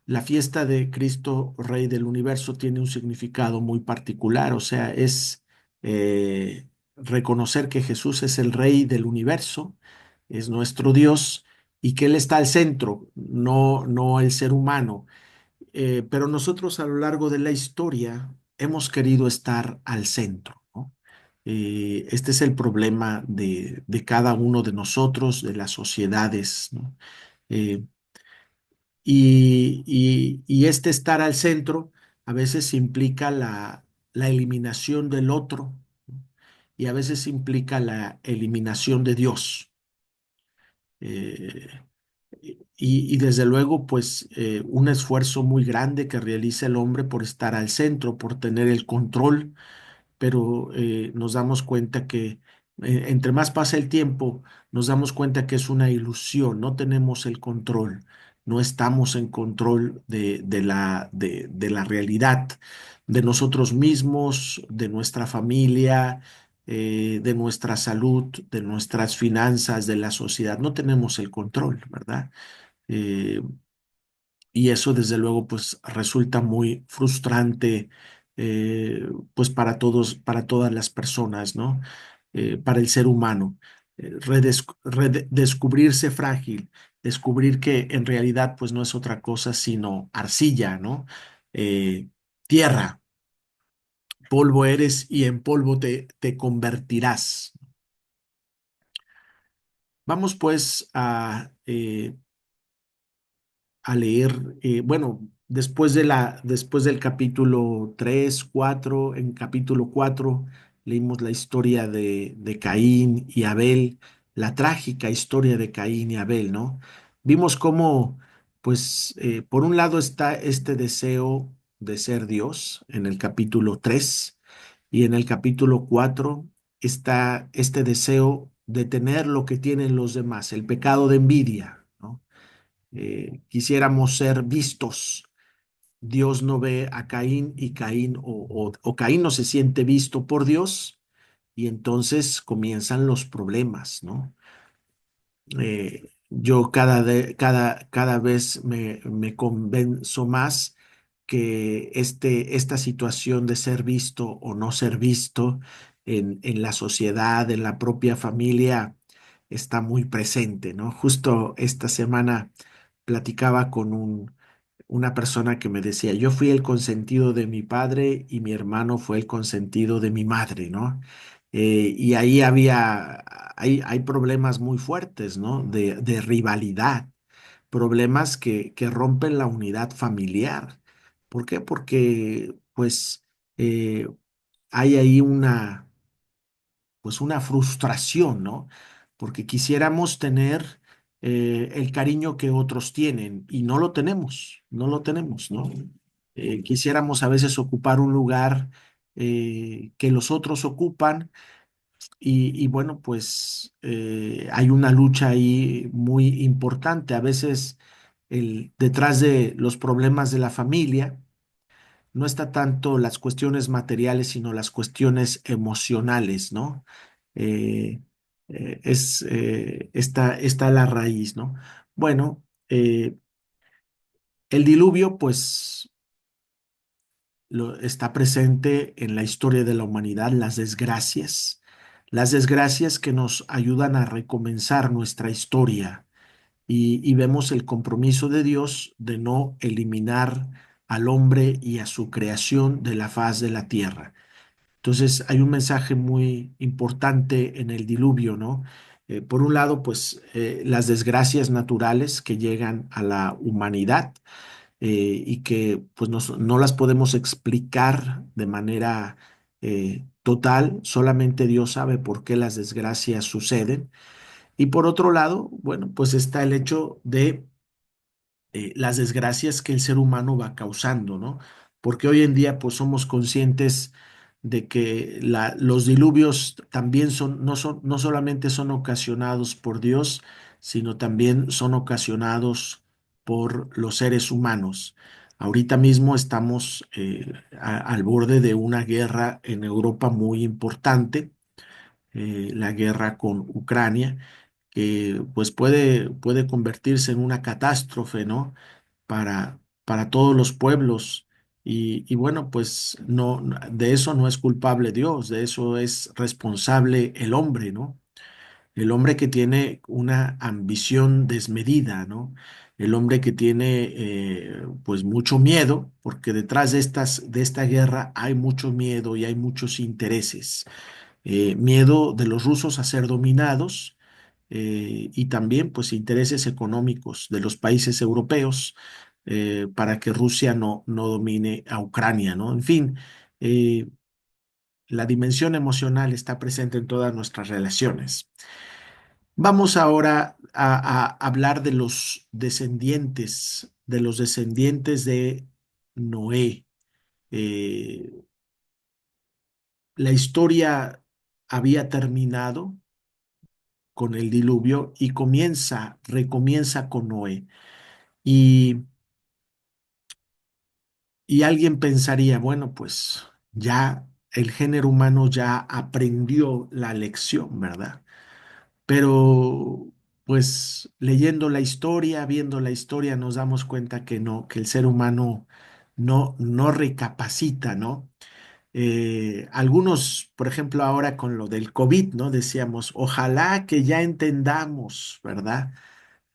la fiesta de Cristo, Rey del Universo, tiene un significado muy particular, o sea, es reconocer que Jesús es el Rey del Universo, es nuestro Dios y que Él está al centro, no el ser humano. Pero nosotros a lo largo de la historia hemos querido estar al centro, ¿no? Este es el problema de cada uno de nosotros, de las sociedades, ¿no? Eh, y este estar al centro a veces implica la eliminación del otro, ¿no? Y a veces implica la eliminación de Dios. Eh, y desde luego, pues un esfuerzo muy grande que realiza el hombre por estar al centro, por tener el control, pero nos damos cuenta que entre más pasa el tiempo, nos damos cuenta que es una ilusión, no tenemos el control, no estamos en control de la realidad, de nosotros mismos, de nuestra familia, de nuestra salud, de nuestras finanzas, de la sociedad, no tenemos el control, ¿verdad? Eh, y eso desde luego pues resulta muy frustrante pues para todos, para todas las personas, ¿no? Para el ser humano. Descubrirse frágil, descubrir que en realidad pues no es otra cosa sino arcilla, ¿no? Eh, Tierra, polvo eres y en polvo te convertirás. Vamos pues a leer, bueno, después del capítulo 3 4 en capítulo 4 leímos la historia de Caín y Abel, la trágica historia de Caín y Abel, ¿no? Vimos cómo, pues, por un lado está este deseo de ser Dios en el capítulo 3 y en el capítulo 4 está este deseo de tener lo que tienen los demás, el pecado de envidia, ¿no? Quisiéramos ser vistos. Dios no ve a Caín y Caín o Caín no se siente visto por Dios y entonces comienzan los problemas, ¿no? Yo cada vez me convenzo más que esta situación de ser visto o no ser visto en la sociedad, en la propia familia, está muy presente, ¿no? Justo esta semana platicaba con una persona que me decía, yo fui el consentido de mi padre y mi hermano fue el consentido de mi madre, ¿no? Y ahí hay problemas muy fuertes, ¿no? De rivalidad, problemas que rompen la unidad familiar. ¿Por qué? Porque, pues, eh, hay ahí pues una frustración, ¿no? Porque quisiéramos tener el cariño que otros tienen y no lo tenemos, no lo tenemos, ¿no? Quisiéramos a veces ocupar un lugar que los otros ocupan y bueno, pues hay una lucha ahí muy importante. A veces detrás de los problemas de la familia no está tanto las cuestiones materiales, sino las cuestiones emocionales, ¿no? Eh, está la raíz, ¿no? Bueno, el diluvio, pues, está presente en la historia de la humanidad, las desgracias que nos ayudan a recomenzar nuestra historia y vemos el compromiso de Dios de no eliminar al hombre y a su creación de la faz de la tierra. Entonces hay un mensaje muy importante en el diluvio, ¿no? Por un lado, pues las desgracias naturales que llegan a la humanidad y que pues no las podemos explicar de manera total, solamente Dios sabe por qué las desgracias suceden. Y por otro lado, bueno, pues está el hecho de las desgracias que el ser humano va causando, ¿no? Porque hoy en día pues somos conscientes de que los diluvios también no solamente son ocasionados por Dios, sino también son ocasionados por los seres humanos. Ahorita mismo estamos al borde de una guerra en Europa muy importante, la guerra con Ucrania, que pues puede convertirse en una catástrofe, ¿no? para todos los pueblos. Y bueno, pues no, de eso no es culpable Dios, de eso es responsable el hombre, ¿no? El hombre que tiene una ambición desmedida, ¿no? El hombre que tiene pues mucho miedo, porque detrás de esta guerra hay mucho miedo y hay muchos intereses. Miedo de los rusos a ser dominados, y también pues intereses económicos de los países europeos, para que Rusia no domine a Ucrania, ¿no? En fin, eh, la dimensión emocional está presente en todas nuestras relaciones. Vamos ahora a hablar de los descendientes de Noé. Eh, la historia había terminado con el diluvio y recomienza con Noé. Y, y alguien pensaría, bueno, pues ya el género humano ya aprendió la lección, ¿verdad? Pero pues leyendo la historia, viendo la historia, nos damos cuenta que no, que el ser humano no recapacita, ¿no? Algunos, por ejemplo, ahora con lo del COVID, ¿no? Decíamos, ojalá que ya entendamos, ¿verdad?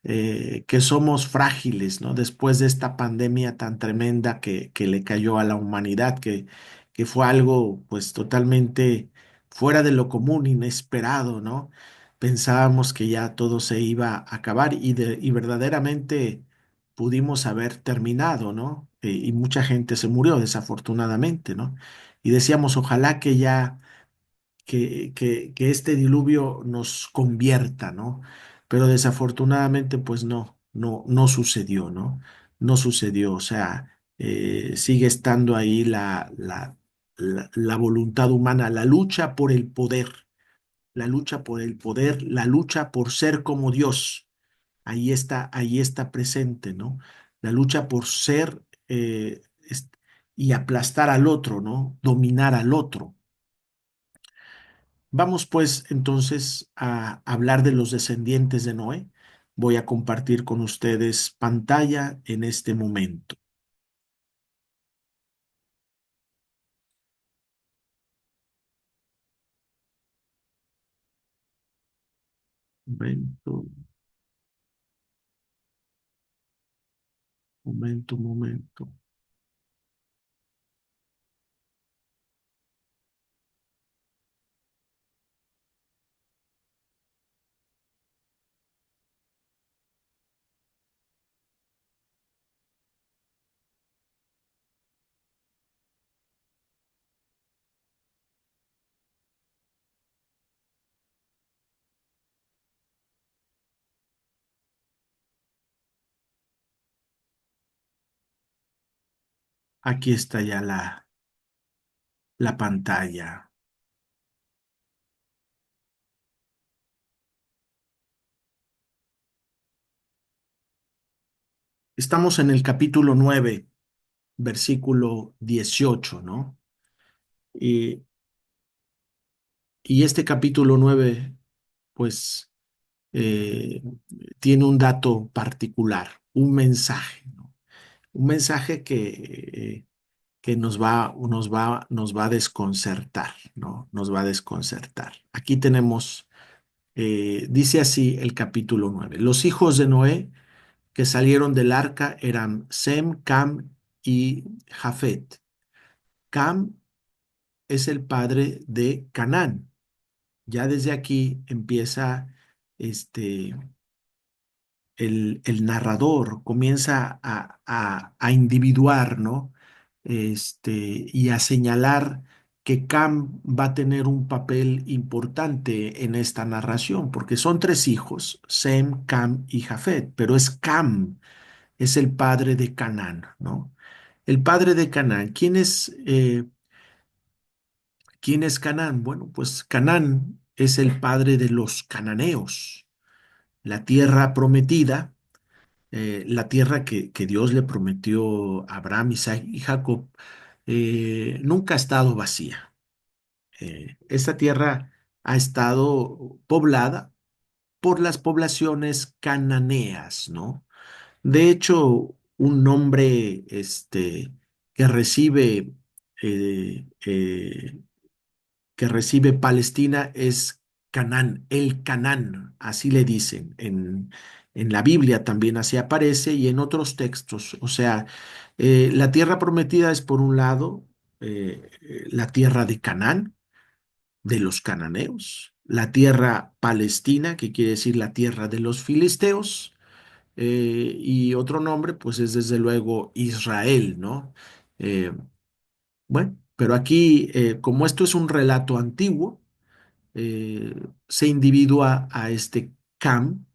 Que somos frágiles, ¿no? Después de esta pandemia tan tremenda que le cayó a la humanidad, que fue algo pues totalmente fuera de lo común, inesperado, ¿no? Pensábamos que ya todo se iba a acabar y verdaderamente pudimos haber terminado, ¿no? Y mucha gente se murió desafortunadamente, ¿no? Y decíamos, ojalá que ya que este diluvio nos convierta, ¿no? Pero desafortunadamente, pues no sucedió, ¿no? No sucedió, o sea, sigue estando ahí la voluntad humana, la lucha por el poder, la lucha por el poder, la lucha por ser como Dios, ahí está presente, ¿no? La lucha por ser y aplastar al otro, ¿no? Dominar al otro. Vamos pues entonces a hablar de los descendientes de Noé. Voy a compartir con ustedes pantalla en este momento. Momento, momento. Aquí está ya la pantalla. Estamos en el capítulo 9, versículo 18, ¿no? Y, y este capítulo 9, pues, eh, tiene un dato particular, un mensaje, ¿no? Un mensaje que nos va a desconcertar, ¿no? Nos va a desconcertar. Aquí tenemos, dice así el capítulo 9. Los hijos de Noé que salieron del arca eran Sem, Cam y Jafet. Cam es el padre de Canaán. Ya desde aquí empieza este, el narrador comienza a individuar, ¿no? Y a señalar que Cam va a tener un papel importante en esta narración, porque son tres hijos, Sem, Cam y Jafet, pero es Cam, es el padre de Canaán, ¿no? El padre de Canaán, quién es Canaán? Bueno, pues Canaán es el padre de los cananeos, la tierra prometida, la tierra que Dios le prometió a Abraham, Isaac y Jacob, nunca ha estado vacía. Esta tierra ha estado poblada por las poblaciones cananeas, ¿no? De hecho, un nombre que recibe, eh, eh, que recibe Palestina es Canaán, el Canaán, así le dicen. En la Biblia también así aparece y en otros textos. O sea, la tierra prometida es por un lado la tierra de Canaán, de los cananeos, la tierra palestina, que quiere decir la tierra de los filisteos, y otro nombre, pues es desde luego Israel, ¿no? Eh, bueno, pero aquí, como esto es un relato antiguo, se individúa a este Cam,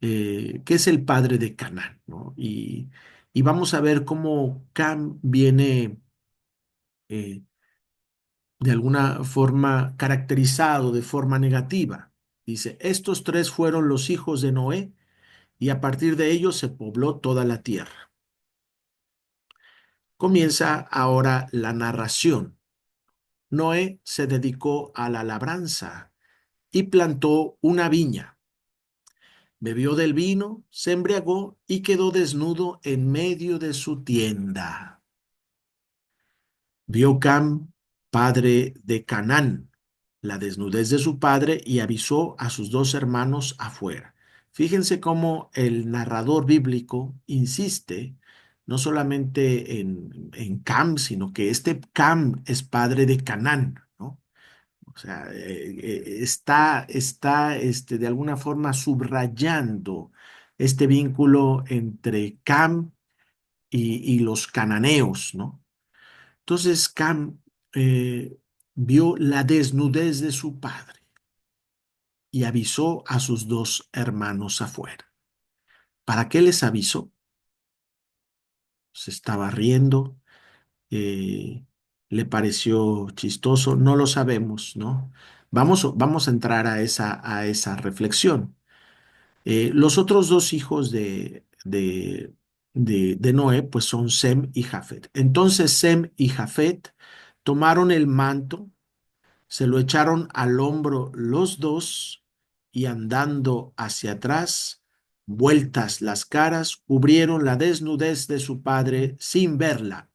que es el padre de Canaán, ¿no? Y vamos a ver cómo Cam viene eh, de alguna forma caracterizado de forma negativa. Dice, estos tres fueron los hijos de Noé y a partir de ellos se pobló toda la tierra. Comienza ahora la narración. Noé se dedicó a la labranza y plantó una viña. Bebió del vino, se embriagó y quedó desnudo en medio de su tienda. Vio Cam, padre de Canaán, la desnudez de su padre y avisó a sus dos hermanos afuera. Fíjense cómo el narrador bíblico insiste no solamente en Cam, sino que este Cam es padre de Canaán, ¿no? O sea, está de alguna forma subrayando este vínculo entre Cam y los cananeos, ¿no? Entonces Cam eh, vio la desnudez de su padre y avisó a sus dos hermanos afuera. ¿Para qué les avisó? Se estaba riendo, eh, le pareció chistoso, no lo sabemos, ¿no? Vamos a entrar a esa reflexión. Los otros dos hijos de Noé, pues son Sem y Jafet. Entonces Sem y Jafet tomaron el manto, se lo echaron al hombro los dos y andando hacia atrás, vueltas las caras, cubrieron la desnudez de su padre sin verla.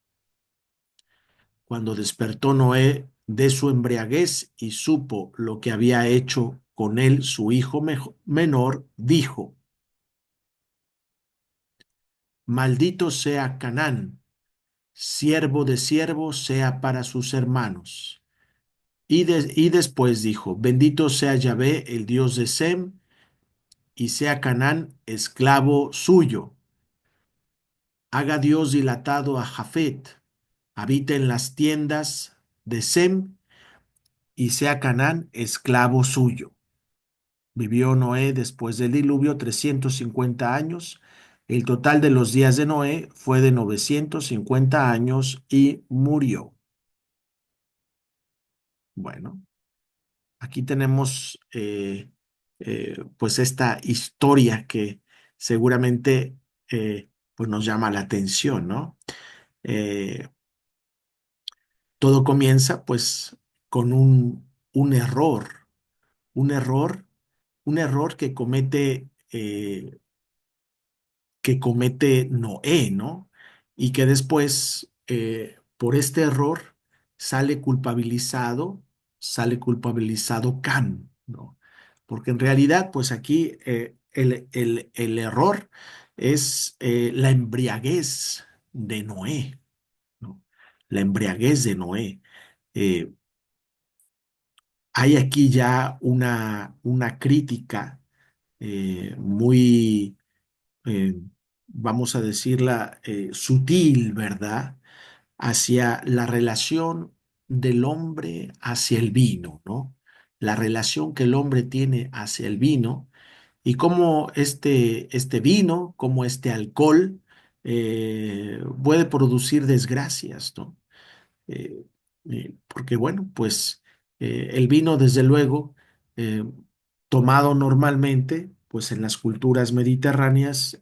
Cuando despertó Noé de su embriaguez y supo lo que había hecho con él su hijo menor, dijo, maldito sea Canaán, siervo de siervos sea para sus hermanos. Y después dijo, bendito sea Yahvé, el Dios de Sem, y sea Canaán esclavo suyo. Haga Dios dilatado a Jafet, habita en las tiendas de Sem, y sea Canaán esclavo suyo. Vivió Noé después del diluvio 350 años. El total de los días de Noé fue de 950 años y murió. Bueno, aquí tenemos pues esta historia que seguramente pues nos llama la atención, ¿no? Eh, Todo comienza pues con un error, un error, un error que comete Noé, ¿no? Y que después, por este error, sale culpabilizado Cam, ¿no? Porque en realidad, pues aquí el error es la embriaguez de Noé, ¿no? La embriaguez de Noé. Eh, Hay aquí ya una crítica muy eh, vamos a decirla, sutil, ¿verdad? Hacia la relación del hombre hacia el vino, ¿no? La relación que el hombre tiene hacia el vino y cómo este vino, cómo este alcohol puede producir desgracias, ¿no? Eh, Porque, bueno, pues el vino, desde luego, eh, tomado normalmente, pues en las culturas mediterráneas,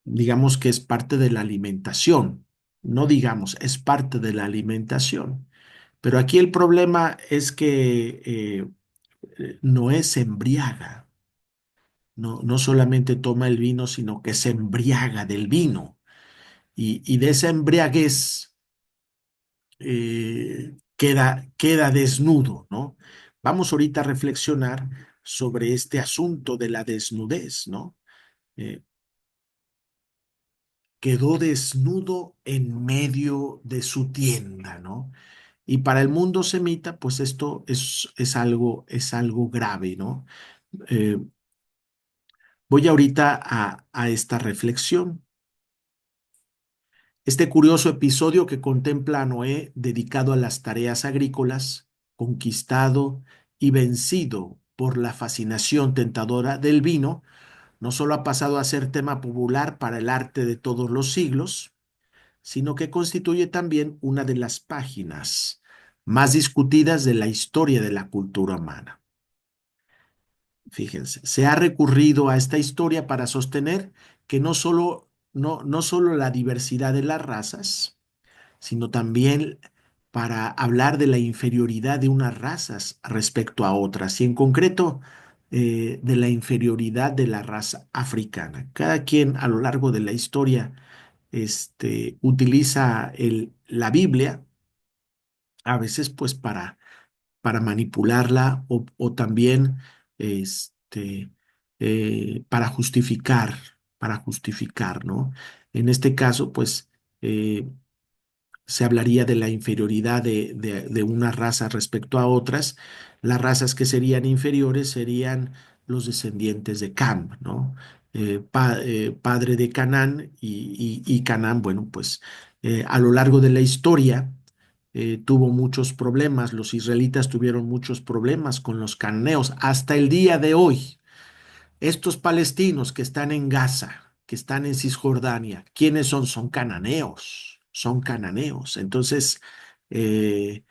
digamos que es parte de la alimentación. No digamos, es parte de la alimentación. Pero aquí el problema es que Noé se embriaga. no solamente toma el vino, sino que se embriaga del vino. Y de esa embriaguez queda desnudo, ¿no? Vamos ahorita a reflexionar sobre este asunto de la desnudez, ¿no? Eh, Quedó desnudo en medio de su tienda, ¿no? Y para el mundo semita, pues esto es algo grave, ¿no? Eh, Voy ahorita a esta reflexión. Este curioso episodio que contempla a Noé dedicado a las tareas agrícolas, conquistado y vencido por la fascinación tentadora del vino, no solo ha pasado a ser tema popular para el arte de todos los siglos, sino que constituye también una de las páginas más discutidas de la historia de la cultura humana. Fíjense, se ha recurrido a esta historia para sostener que no solo la diversidad de las razas, sino también para hablar de la inferioridad de unas razas respecto a otras, y en concreto de la inferioridad de la raza africana. Cada quien a lo largo de la historia utiliza la Biblia, a veces pues para manipularla o también para justificar, ¿no? En este caso, pues eh, se hablaría de la inferioridad de una raza respecto a otras. Las razas que serían inferiores serían los descendientes de Cam, ¿no? Padre de Canaán y Canaán, bueno, pues a lo largo de la historia tuvo muchos problemas, los israelitas tuvieron muchos problemas con los cananeos hasta el día de hoy. Estos palestinos que están en Gaza, que están en Cisjordania, ¿quiénes son? Son cananeos, son cananeos. Entonces, eh,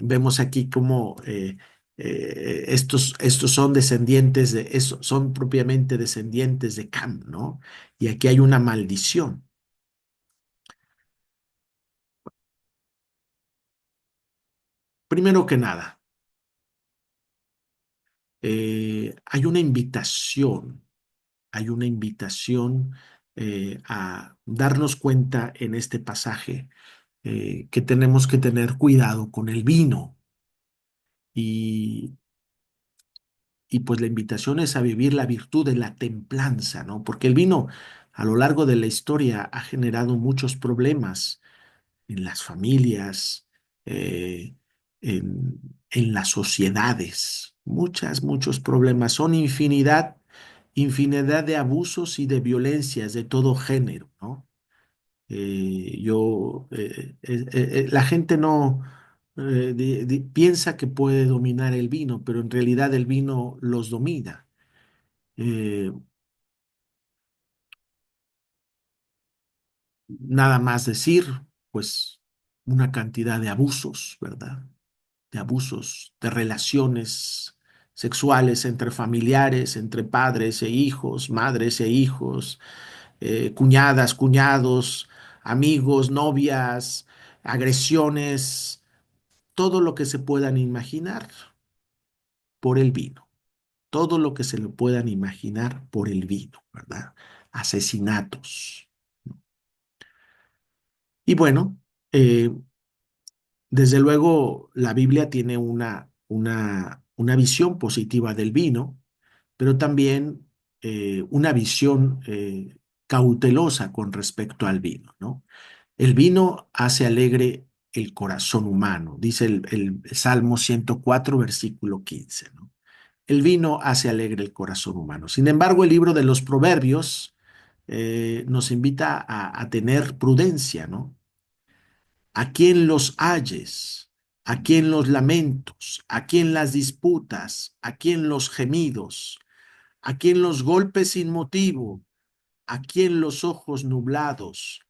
vemos aquí cómo estos son descendientes son propiamente descendientes de Cam, ¿no? Y aquí hay una maldición. Primero que nada, hay una invitación a darnos cuenta en este pasaje que tenemos que tener cuidado con el vino y, y pues la invitación es a vivir la virtud de la templanza, ¿no? Porque el vino a lo largo de la historia ha generado muchos problemas en las familias, eh, en las sociedades, muchos problemas. Son infinidad de abusos y de violencias de todo género, ¿no? La gente no piensa que puede dominar el vino, pero en realidad el vino los domina. Eh, Nada más decir, pues, una cantidad de abusos, ¿verdad? De abusos, de relaciones sexuales entre familiares, entre padres e hijos, madres e hijos, cuñadas, cuñados, amigos, novias, agresiones, todo lo que se puedan imaginar por el vino, todo lo que se lo puedan imaginar por el vino, ¿verdad? Asesinatos. Y bueno, eh, desde luego la Biblia tiene una visión positiva del vino, pero también una visión cautelosa con respecto al vino, ¿no? El vino hace alegre el corazón humano, dice el Salmo 104, versículo 15, ¿no? El vino hace alegre el corazón humano. Sin embargo, el libro de los Proverbios nos invita a tener prudencia, ¿no? A quién los ayes, a quién los lamentos, a quién las disputas, a quién los gemidos, a quién los golpes sin motivo, a quién los ojos nublados,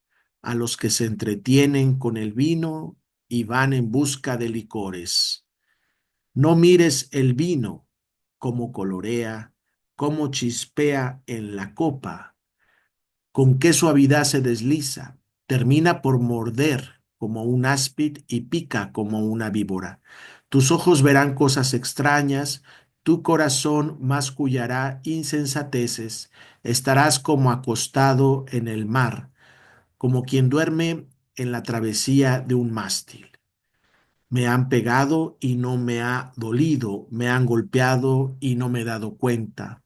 a los que se entretienen con el vino y van en busca de licores. No mires el vino, cómo colorea, cómo chispea en la copa, con qué suavidad se desliza, termina por morder como un áspid y pica como una víbora. Tus ojos verán cosas extrañas, Tu corazón mascullará insensateces, estarás como acostado en el mar, como quien duerme en la travesía de un mástil. Me han pegado y no me ha dolido, me han golpeado y no me he dado cuenta.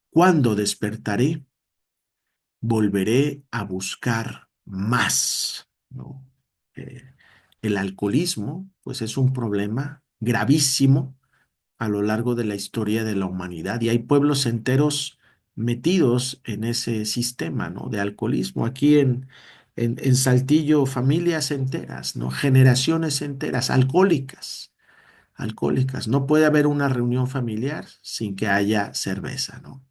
¿Cuándo despertaré? Volveré a buscar más, ¿no? Eh, el alcoholismo, pues es un problema gravísimo a lo largo de la historia de la humanidad y hay pueblos enteros metidos en ese sistema, ¿no? De alcoholismo. Aquí en Saltillo, familias enteras, ¿no? Generaciones enteras, alcohólicas, alcohólicas. No puede haber una reunión familiar sin que haya cerveza, ¿no?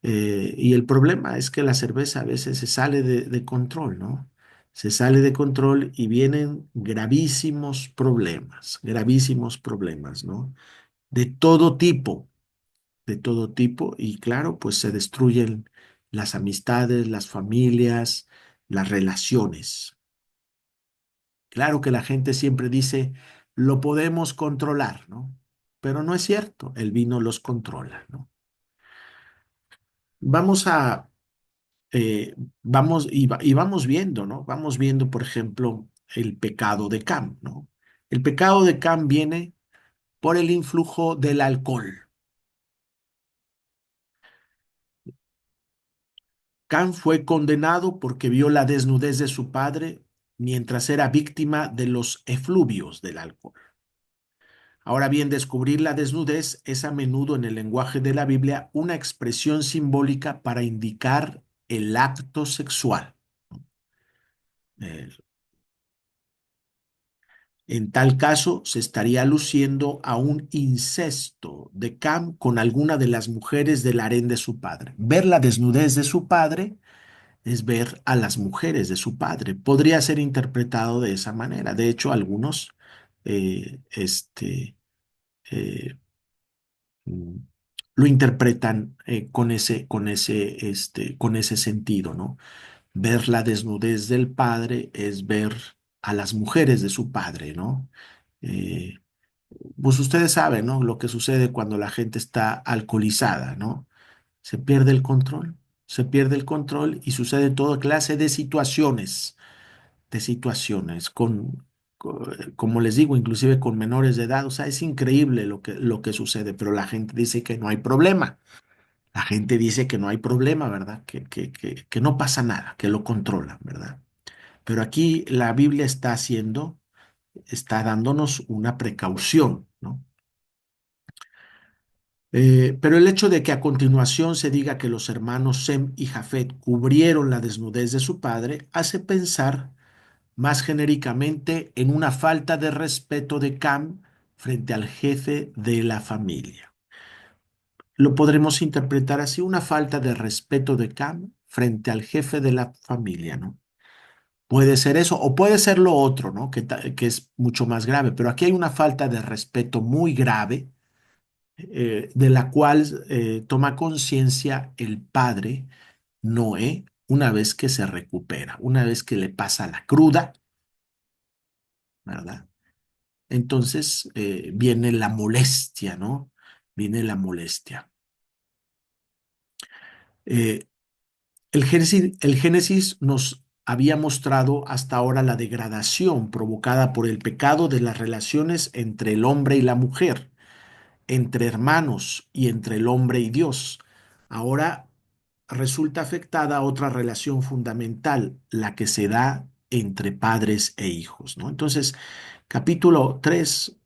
Y el problema es que la cerveza a veces se sale de control, ¿no? Se sale de control y vienen gravísimos problemas, ¿no? De todo tipo, de todo tipo. Y claro, pues se destruyen las amistades, las familias, las relaciones. Claro que la gente siempre dice, lo podemos controlar, ¿no? Pero no es cierto, el vino los controla, ¿no? Vamos a vamos y vamos viendo, ¿no? Vamos viendo, por ejemplo, el pecado de Cam, ¿no? El pecado de Cam viene por el influjo del alcohol. Cam fue condenado porque vio la desnudez de su padre mientras era víctima de los efluvios del alcohol. Ahora bien, descubrir la desnudez es a menudo en el lenguaje de la Biblia una expresión simbólica para indicar el acto sexual. Eh, En tal caso, se estaría aluciendo a un incesto de Cam con alguna de las mujeres del harén de su padre. Ver la desnudez de su padre es ver a las mujeres de su padre. Podría ser interpretado de esa manera. De hecho, algunos eh, este, eh, mm, lo interpretan con ese sentido, ¿no? Ver la desnudez del padre es ver a las mujeres de su padre, ¿no? Eh, Pues ustedes saben, ¿no? Lo que sucede cuando la gente está alcoholizada, ¿no? Se pierde el control y sucede toda clase de situaciones como les digo, inclusive con menores de edad. O sea, es increíble lo que sucede, pero la gente dice que no hay problema. La gente dice que no hay problema, ¿verdad? Que no pasa nada, que lo controlan, ¿verdad? Pero aquí la Biblia está dándonos una precaución, ¿no? Pero el hecho de que a continuación se diga que los hermanos Sem y Jafet cubrieron la desnudez de su padre hace pensar más genéricamente en una falta de respeto de Cam frente al jefe de la familia. Lo podremos interpretar así, una falta de respeto de Cam frente al jefe de la familia, ¿no? Puede ser eso o puede ser lo otro, ¿no? Que es mucho más grave, pero aquí hay una falta de respeto muy grave de la cual toma conciencia el padre Noé una vez que se recupera, una vez que le pasa la cruda, ¿verdad? Entonces viene la molestia, ¿no? Viene la molestia. Eh, el Génesis nos había mostrado hasta ahora la degradación provocada por el pecado de las relaciones entre el hombre y la mujer, entre hermanos y entre el hombre y Dios. Ahora resulta afectada otra relación fundamental, la que se da entre padres e hijos, ¿no? Entonces, capítulo 3,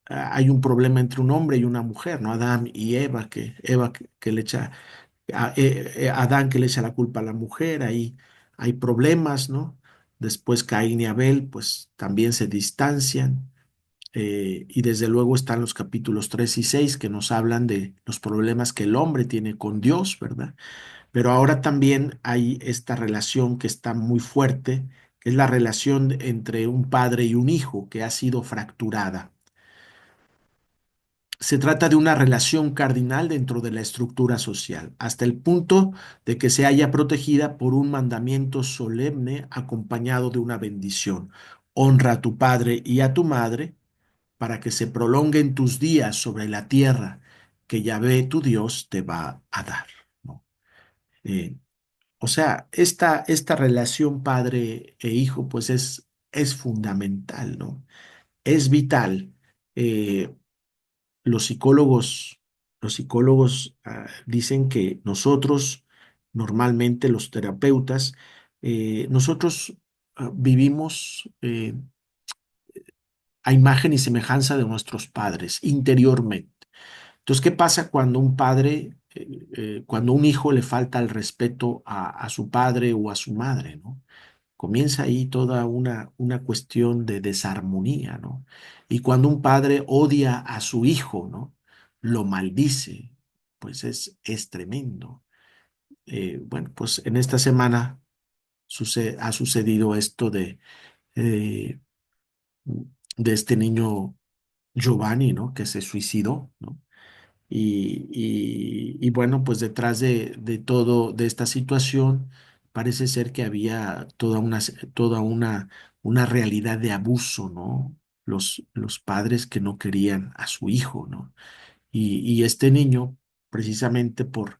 hay un problema entre un hombre y una mujer, ¿no? Adán y Eva, que le echa, Adán que le echa la culpa a la mujer, ahí hay problemas, ¿no? Después Caín y Abel, pues también se distancian. Y desde luego están los capítulos 3 y 6 que nos hablan de los problemas que el hombre tiene con Dios, ¿verdad? Pero ahora también hay esta relación que está muy fuerte, que es la relación entre un padre y un hijo que ha sido fracturada. Se trata de una relación cardinal dentro de la estructura social, hasta el punto de que se haya protegida por un mandamiento solemne acompañado de una bendición. Honra a tu padre y a tu madre para que se prolonguen tus días sobre la tierra que Yahvé tu Dios te va a dar, ¿no? Eh, o sea, esta relación padre e hijo, pues es fundamental, ¿no? Es vital. Eh, los psicólogos, los psicólogos dicen que nosotros, normalmente los terapeutas, nosotros vivimos a imagen y semejanza de nuestros padres interiormente. Entonces, ¿qué pasa cuando un padre, cuando un hijo le falta el respeto a su padre o a su madre, ¿no? Comienza ahí toda una cuestión de desarmonía, ¿no? Y cuando un padre odia a su hijo, ¿no? Lo maldice, pues es tremendo. Bueno, pues en esta semana ha sucedido esto eh, de este niño Giovanni, ¿no? Que se suicidó, ¿no? Y bueno, pues detrás de todo, de esta situación, parece ser que había toda una realidad de abuso, ¿no? Los padres que no querían a su hijo, ¿no? Y este niño, precisamente por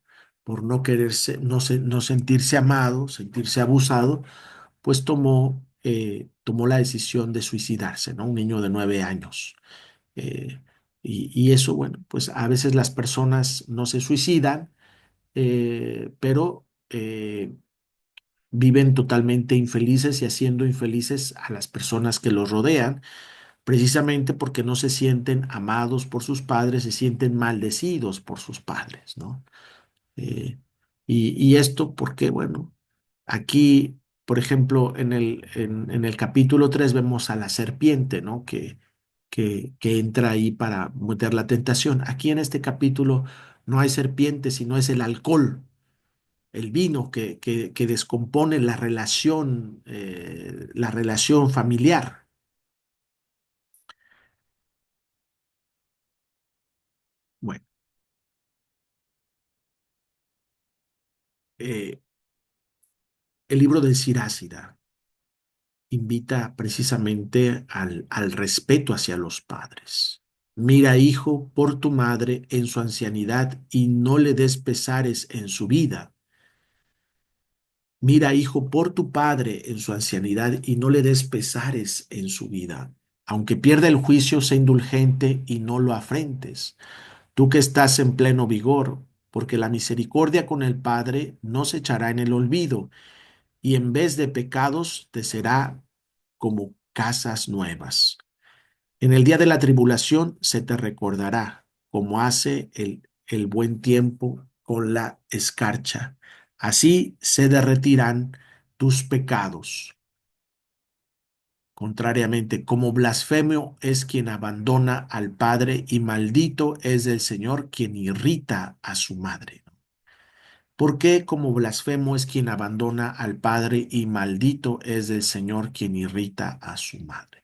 no quererse, no sentirse amado, sentirse abusado, pues tomó la decisión de suicidarse, ¿no? Un niño de 9 años. Eh, y eso, bueno, pues a veces las personas no se suicidan, pero viven totalmente infelices y haciendo infelices a las personas que los rodean, precisamente porque no se sienten amados por sus padres, se sienten maldecidos por sus padres, ¿no? Eh, y esto porque, bueno, aquí, por ejemplo, en el capítulo 3 vemos a la serpiente, ¿no? Que entra ahí para meter la tentación. Aquí en este capítulo no hay serpiente, sino es el alcohol, el vino que descompone la relación familiar. Bueno, eh, el libro de Sirásida invita precisamente al respeto hacia los padres. Mira, hijo, por tu madre en su ancianidad y no le des pesares en su vida. Mira, hijo, por tu padre en su ancianidad y no le des pesares en su vida. Aunque pierda el juicio, sé indulgente y no lo afrentes. Tú que estás en pleno vigor, porque la misericordia con el Padre no se echará en el olvido, y en vez de pecados te será como casas nuevas. En el día de la tribulación se te recordará, como hace el buen tiempo con la escarcha. Así se derretirán tus pecados. Contrariamente, como blasfemio es quien abandona al Padre y maldito es el Señor quien irrita a su madre. ¿Por qué como blasfemo es quien abandona al Padre y maldito es el Señor quien irrita a su madre?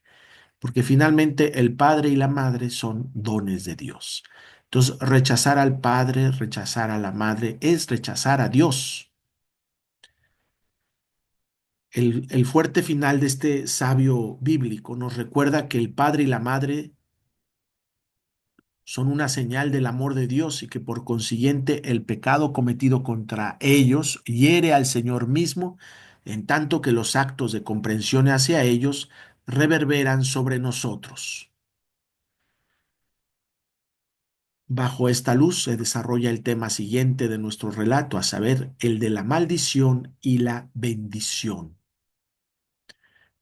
Porque finalmente el padre y la madre son dones de Dios. Entonces, rechazar al padre, rechazar a la madre, es rechazar a Dios. El fuerte final de este sabio bíblico nos recuerda que el padre y la madre son una señal del amor de Dios y que por consiguiente el pecado cometido contra ellos hiere al Señor mismo, en tanto que los actos de comprensión hacia ellos reverberan sobre nosotros. Bajo esta luz se desarrolla el tema siguiente de nuestro relato, a saber, el de la maldición y la bendición.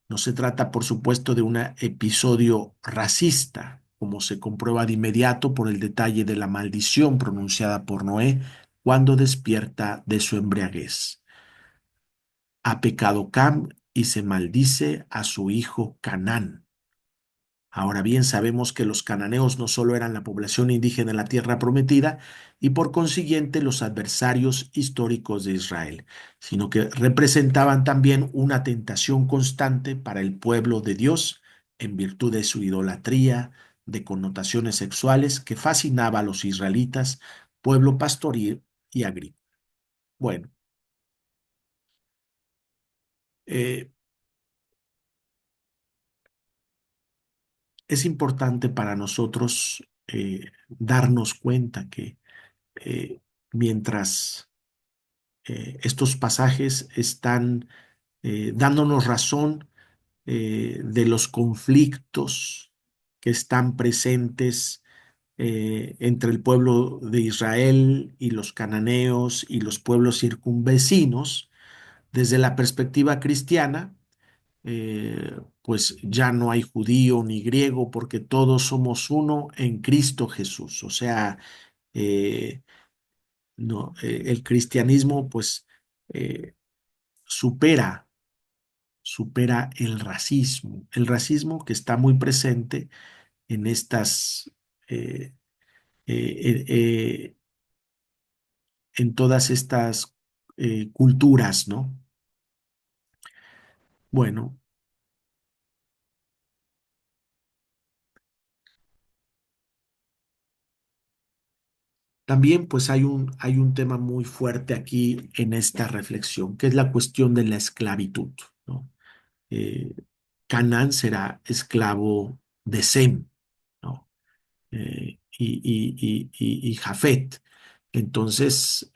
No se trata, por supuesto, de un episodio racista, como se comprueba de inmediato por el detalle de la maldición pronunciada por Noé cuando despierta de su embriaguez. Ha pecado Cam y se maldice a su hijo Canán. Ahora bien, sabemos que los cananeos no solo eran la población indígena en la tierra prometida y por consiguiente los adversarios históricos de Israel, sino que representaban también una tentación constante para el pueblo de Dios en virtud de su idolatría, de connotaciones sexuales que fascinaba a los israelitas, pueblo pastoril y agrícola. Bueno, eh, es importante para nosotros darnos cuenta que mientras estos pasajes están dándonos razón de los conflictos que están presentes entre el pueblo de Israel y los cananeos y los pueblos circunvecinos, desde la perspectiva cristiana, pues ya no hay judío ni griego porque todos somos uno en Cristo Jesús. O sea, eh, no, el cristianismo pues eh, supera, supera el racismo que está muy presente en estas, eh, eh, eh, en todas estas culturas, ¿no? Bueno, también pues hay un tema muy fuerte aquí en esta reflexión, que es la cuestión de la esclavitud, ¿no? Eh, Canaán será esclavo de Sem, ¿no? Y Jafet. Entonces,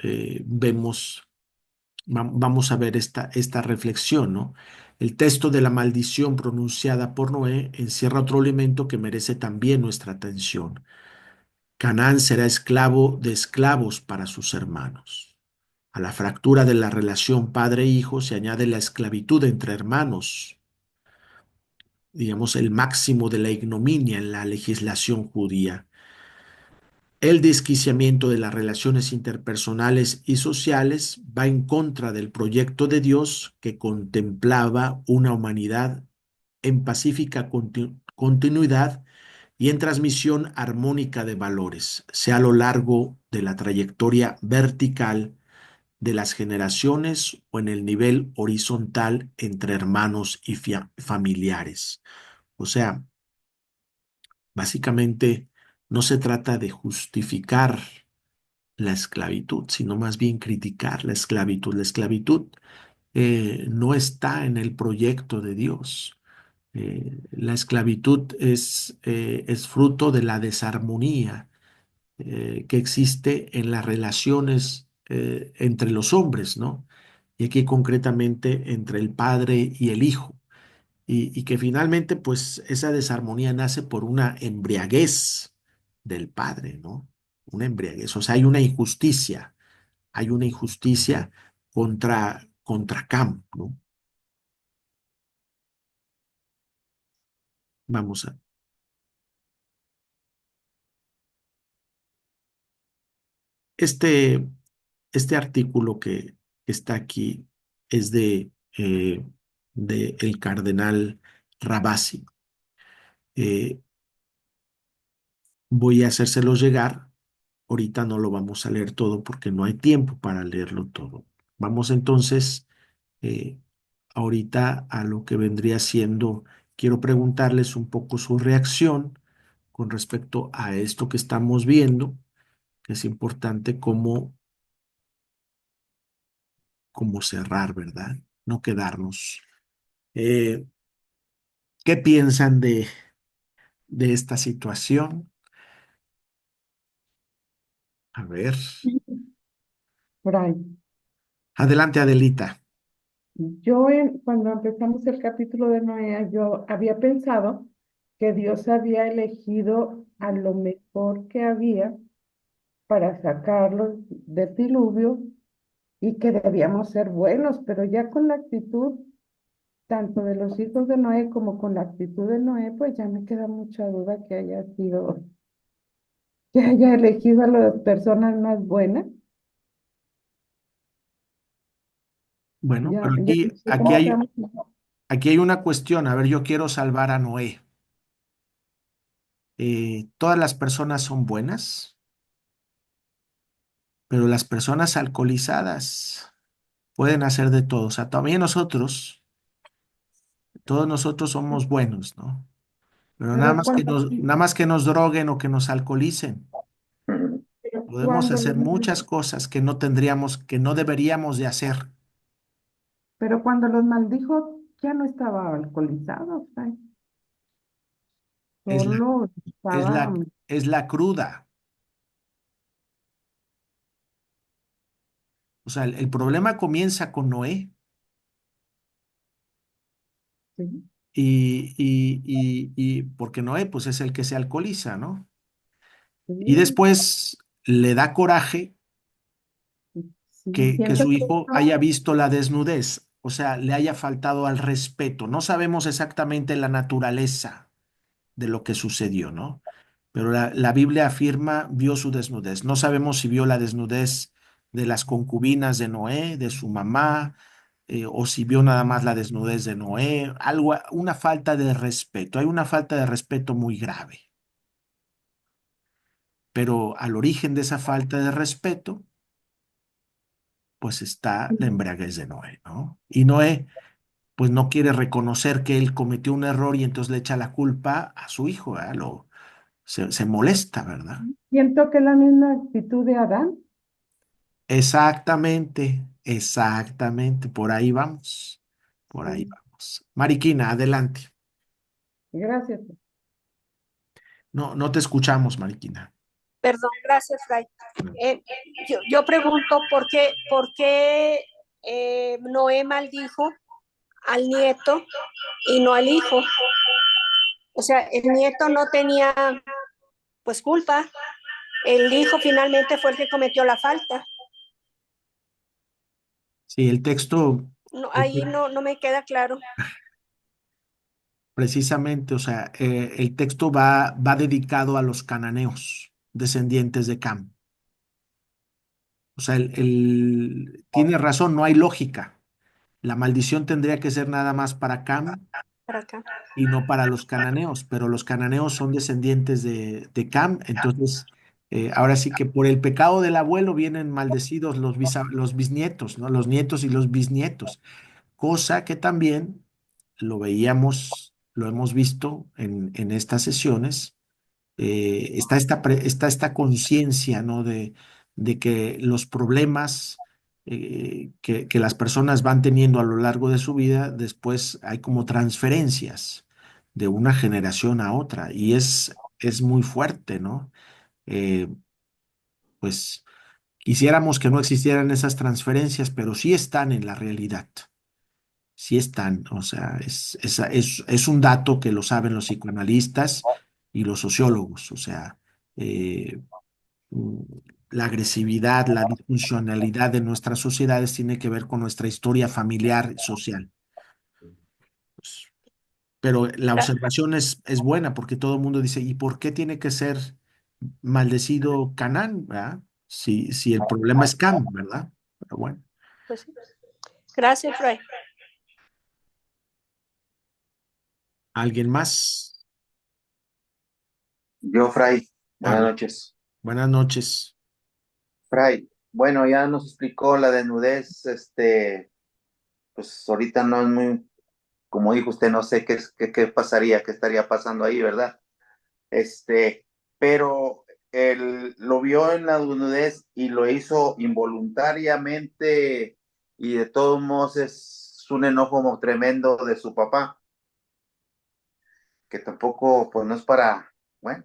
vamos a ver esta reflexión, ¿no? El texto de la maldición pronunciada por Noé encierra otro elemento que merece también nuestra atención. Canaán será esclavo de esclavos para sus hermanos. A la fractura de la relación padre-hijo se añade la esclavitud entre hermanos, digamos, el máximo de la ignominia en la legislación judía. El desquiciamiento de las relaciones interpersonales y sociales va en contra del proyecto de Dios que contemplaba una humanidad en pacífica continuidad y en transmisión armónica de valores, sea a lo largo de la trayectoria vertical de las generaciones o en el nivel horizontal entre hermanos y familiares. O sea, básicamente no se trata de justificar la esclavitud, sino más bien criticar la esclavitud. La esclavitud no está en el proyecto de Dios. La esclavitud es fruto de la desarmonía que existe en las relaciones entre los hombres, ¿no? Y aquí concretamente entre el padre y el hijo. Y que finalmente, pues, esa desarmonía nace por una embriaguez del padre, ¿no? Una embriaguez. O sea, hay una injusticia contra Cam, ¿no? Vamos a. Este, este artículo que está aquí es de el cardenal Rabasi. Eh, Voy a hacérselo llegar. Ahorita no lo vamos a leer todo porque no hay tiempo para leerlo todo. Vamos entonces eh, ahorita a lo que vendría siendo, quiero preguntarles un poco su reacción con respecto a esto que estamos viendo, que es importante cómo cerrar, ¿verdad? No quedarnos. Eh, ¿Qué piensan de esta situación? A ver, Brian, adelante, Adelita. cuando empezamos el capítulo de Noé, yo había pensado que Dios había elegido a lo mejor que había para sacarlos del diluvio y que debíamos ser buenos, pero ya con la actitud tanto de los hijos de Noé como con la actitud de Noé, pues ya me queda mucha duda que haya sido, que haya elegido a las personas más buenas. Bueno, pero Ya no sé cómo veamos. aquí hay una cuestión. A ver, yo quiero salvar a Noé. Todas las personas son buenas, pero las personas alcoholizadas pueden hacer de todo. O sea, también todos nosotros somos buenos, ¿no? Pero Pero nada más que nos droguen o que nos alcoholicen. Podemos cuando hacer muchas cosas que no tendríamos, que no deberíamos de hacer. pero cuando los maldijo ya no estaba alcoholizado, o sea, Es la, solo es estaba la, es la cruda. O sea, el problema comienza con Noé sí, y porque Noé pues es el que se alcoholiza, ¿no? Y sí, después le da coraje sí, que siento su que hijo haya visto la desnudez, o sea, le haya faltado al respeto. No sabemos exactamente la naturaleza de lo que sucedió, ¿no? Pero la Biblia afirma vio su desnudez. No sabemos si vio la desnudez de las concubinas de Noé, de su mamá, o si vio nada más la desnudez de Noé. Algo, una falta de respeto. Hay una falta de respeto muy grave. Pero al origen de esa falta de respeto, pues está la embriaguez de Noé, ¿no? Y Noé, pues no quiere reconocer que él cometió un error y entonces le echa la culpa a su hijo, ¿verdad? Se molesta, ¿verdad? siento que es la misma actitud de Adán. Exactamente, exactamente, por ahí vamos, por ahí Sí, vamos. Mariquina, adelante. gracias. No, no te escuchamos, Mariquina. Perdón, gracias, Fray. Eh, yo pregunto por qué Noé maldijo al nieto y no al hijo. O sea, el nieto no tenía pues culpa, el hijo finalmente fue el que cometió la falta. Sí, el texto, No, el ahí te- no me queda claro. precisamente, o sea, el texto va dedicado a los cananeos, descendientes de Cam. O sea, tiene razón, no hay lógica. La maldición tendría que ser nada más para Cam Para acá. y no para los cananeos, pero los cananeos son descendientes de Cam, entonces ahora sí que por el pecado del abuelo vienen maldecidos los bisnietos, ¿no? Los nietos y los bisnietos, cosa que también lo veíamos, lo hemos visto en estas sesiones. Está esta conciencia, ¿no? De que los problemas que las personas van teniendo a lo largo de su vida, después hay como transferencias de una generación a otra y es muy fuerte, ¿no? Eh, pues quisiéramos que no existieran esas transferencias, pero sí están en la realidad. Sí están, o sea, es un dato que lo saben los psicoanalistas y los sociólogos, o sea, eh, mm, la agresividad, la disfuncionalidad de nuestras sociedades tiene que ver con nuestra historia familiar y social. Pues, pero la observación es buena porque todo el mundo dice, ¿y por qué tiene que ser maldecido Canaán, ¿verdad? Si el problema es Cam, ¿verdad? Pero bueno, Pues sí. Gracias, Fray. ¿alguien más? Yo, Fray, A buenas ver, noches. buenas noches. Fray, bueno, ya nos explicó la desnudez, pues ahorita no es muy, como dijo usted, no sé qué pasaría, qué estaría pasando ahí, ¿verdad? Pero él lo vio en la desnudez y lo hizo involuntariamente y de todos modos es un enojo tremendo de su papá, que tampoco, pues no es para, bueno,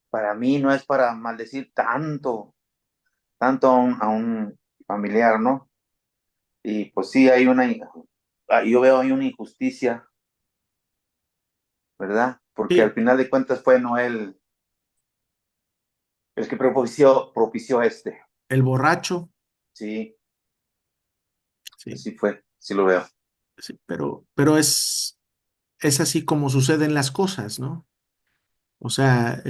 para mí no es para maldecir tanto a un familiar, ¿no? Y pues sí, yo veo ahí una injusticia, ¿verdad? Porque al Sí, final de cuentas fue Noel el que propició este. el borracho, Sí, sí, sí fue, sí lo veo. sí, pero es así como suceden las cosas, ¿no? O sea,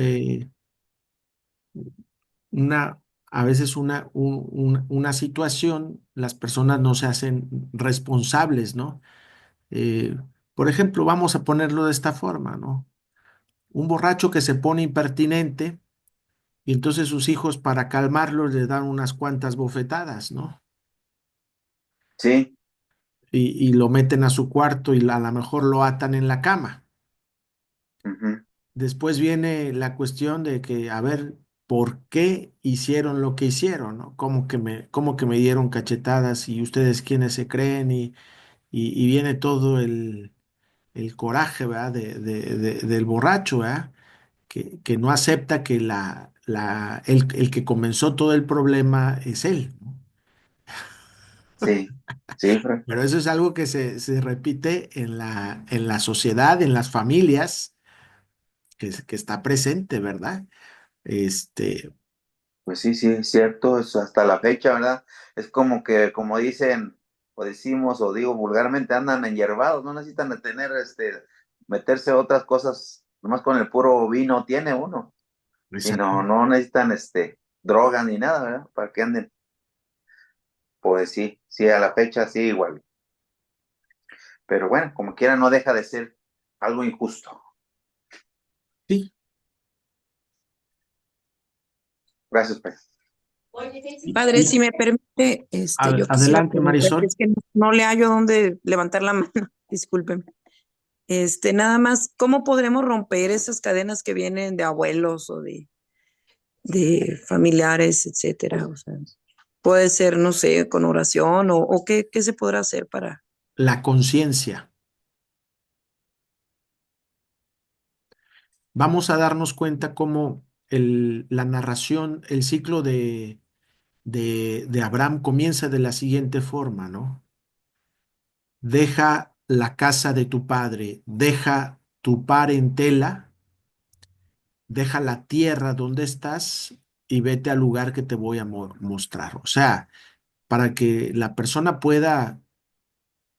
una, a veces una situación, las personas no se hacen responsables, ¿no? Eh, por ejemplo, vamos a ponerlo de esta forma, ¿no? Un borracho que se pone impertinente y entonces sus hijos para calmarlo le dan unas cuantas bofetadas, ¿no? Sí, Y lo meten a su cuarto y a lo mejor lo atan en la cama. ujú, Después viene la cuestión de que, a ver, ¿por qué hicieron lo que hicieron, ¿no? Cómo que me dieron cachetadas y ustedes quiénes se creen? Y viene todo el coraje, ¿verdad? Del borracho, ¿verdad? que no acepta que el que comenzó todo el problema es él, ¿no? Sí, sí, Pero eso es algo que se repite en la sociedad, en las familias, que está presente, ¿verdad? Este, pues sí, sí, es cierto, es hasta la fecha, ¿verdad? Es como que, como dicen, o decimos, o digo vulgarmente, andan enyervados, no necesitan de tener, meterse otras cosas, nomás con el puro vino tiene uno, y exacto. no necesitan, drogas ni nada, ¿verdad? Para que anden, pues sí, sí, a la fecha sí, igual. Pero bueno, como quiera, no deja de ser algo injusto. Sí, Gracias, pues. Padre, si me permite, yo quisiera adelante, preguntar, Marisol. es que no le hallo dónde levantar la mano, discúlpeme. Nada más, ¿cómo podremos romper esas cadenas que vienen de abuelos o de familiares, etcétera? O sea, puede ser, no sé, con oración o qué se podrá hacer para... La conciencia. Vamos a darnos cuenta cómo la narración, el ciclo de Abraham comienza de la siguiente forma, ¿no? Deja la casa de tu padre, deja tu parentela, deja la tierra donde estás y vete al lugar que te voy a mostrar. O sea, para que la persona pueda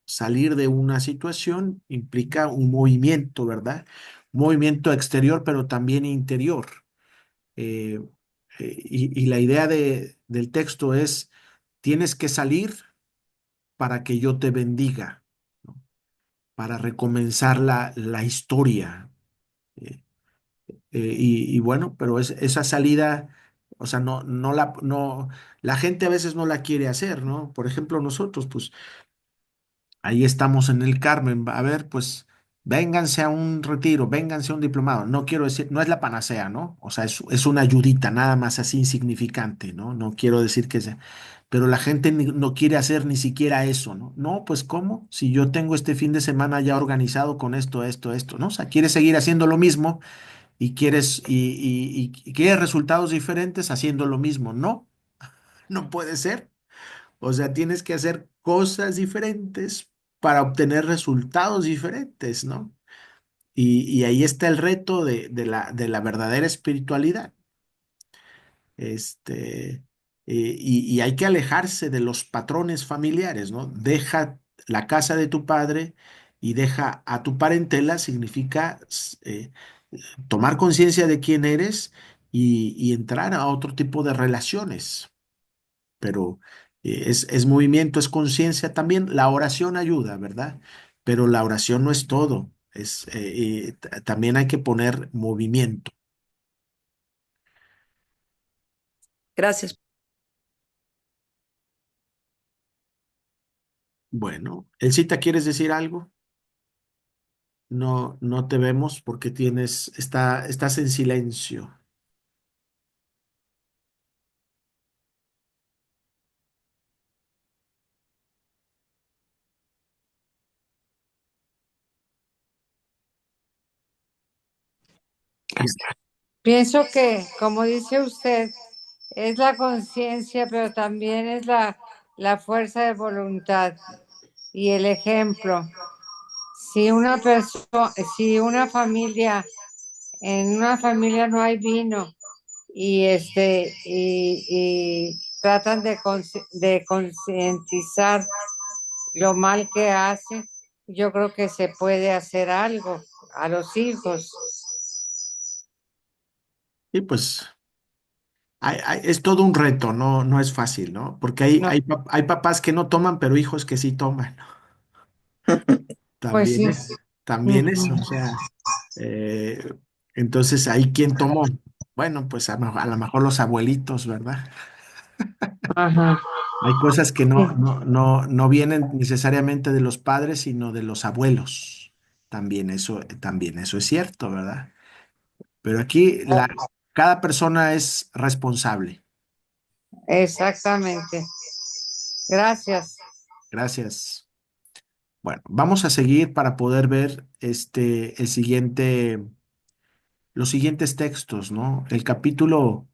salir de una situación implica un movimiento, ¿verdad? Un movimiento exterior, pero también interior. Eh, y la idea del texto es, tienes que salir para que yo te bendiga, ¿no? Para recomenzar la historia. Eh, y bueno, pero esa salida, o sea, la gente a veces no la quiere hacer, ¿no? Por ejemplo, nosotros, pues ahí estamos en el Carmen. A ver, pues vénganse a un retiro, vénganse a un diplomado. No quiero decir, no es la panacea, ¿no? O sea, es una ayudita, nada más así insignificante, ¿no? No quiero decir que sea. Pero la gente no quiere hacer ni siquiera eso, ¿no? No, pues ¿cómo? Si yo tengo este fin de semana ya organizado con esto, ¿no? O sea, quieres seguir haciendo lo mismo y y quieres resultados diferentes haciendo lo mismo. No, no puede ser. O sea, tienes que hacer cosas diferentes para obtener resultados diferentes, ¿no? Y ahí está el reto de la verdadera espiritualidad. Este, y hay que alejarse de los patrones familiares, ¿no? Deja la casa de tu padre y deja a tu parentela, significa tomar conciencia de quién eres y entrar a otro tipo de relaciones. Pero es movimiento, es conciencia también. La oración ayuda, ¿verdad? Pero la oración no es todo. También hay que poner movimiento. Gracias. Bueno, Elcita, ¿quieres decir algo? No, no te vemos porque estás en silencio. Pienso que, como dice usted, es la conciencia, pero también es la fuerza de voluntad y el ejemplo. Si una persona, si una familia, en una familia no hay vino y tratan de concientizar lo mal que hace, yo creo que se puede hacer algo a los hijos. Y pues es todo un reto, no, no es fácil, ¿no? Porque hay, No, hay papás que no toman, pero hijos que sí toman. pues También sí. es, también Ujú. eso, o sea, eh, entonces ahí quién tomó. Bueno, pues a lo mejor los abuelitos, ¿verdad? Ajá. Hay cosas que Sí. no vienen necesariamente de los padres, sino de los abuelos. También eso es cierto, ¿verdad? Pero aquí cada persona es responsable. Exactamente. Gracias. Gracias. Bueno, vamos a seguir para poder ver el siguiente los siguientes textos, ¿no? El capítulo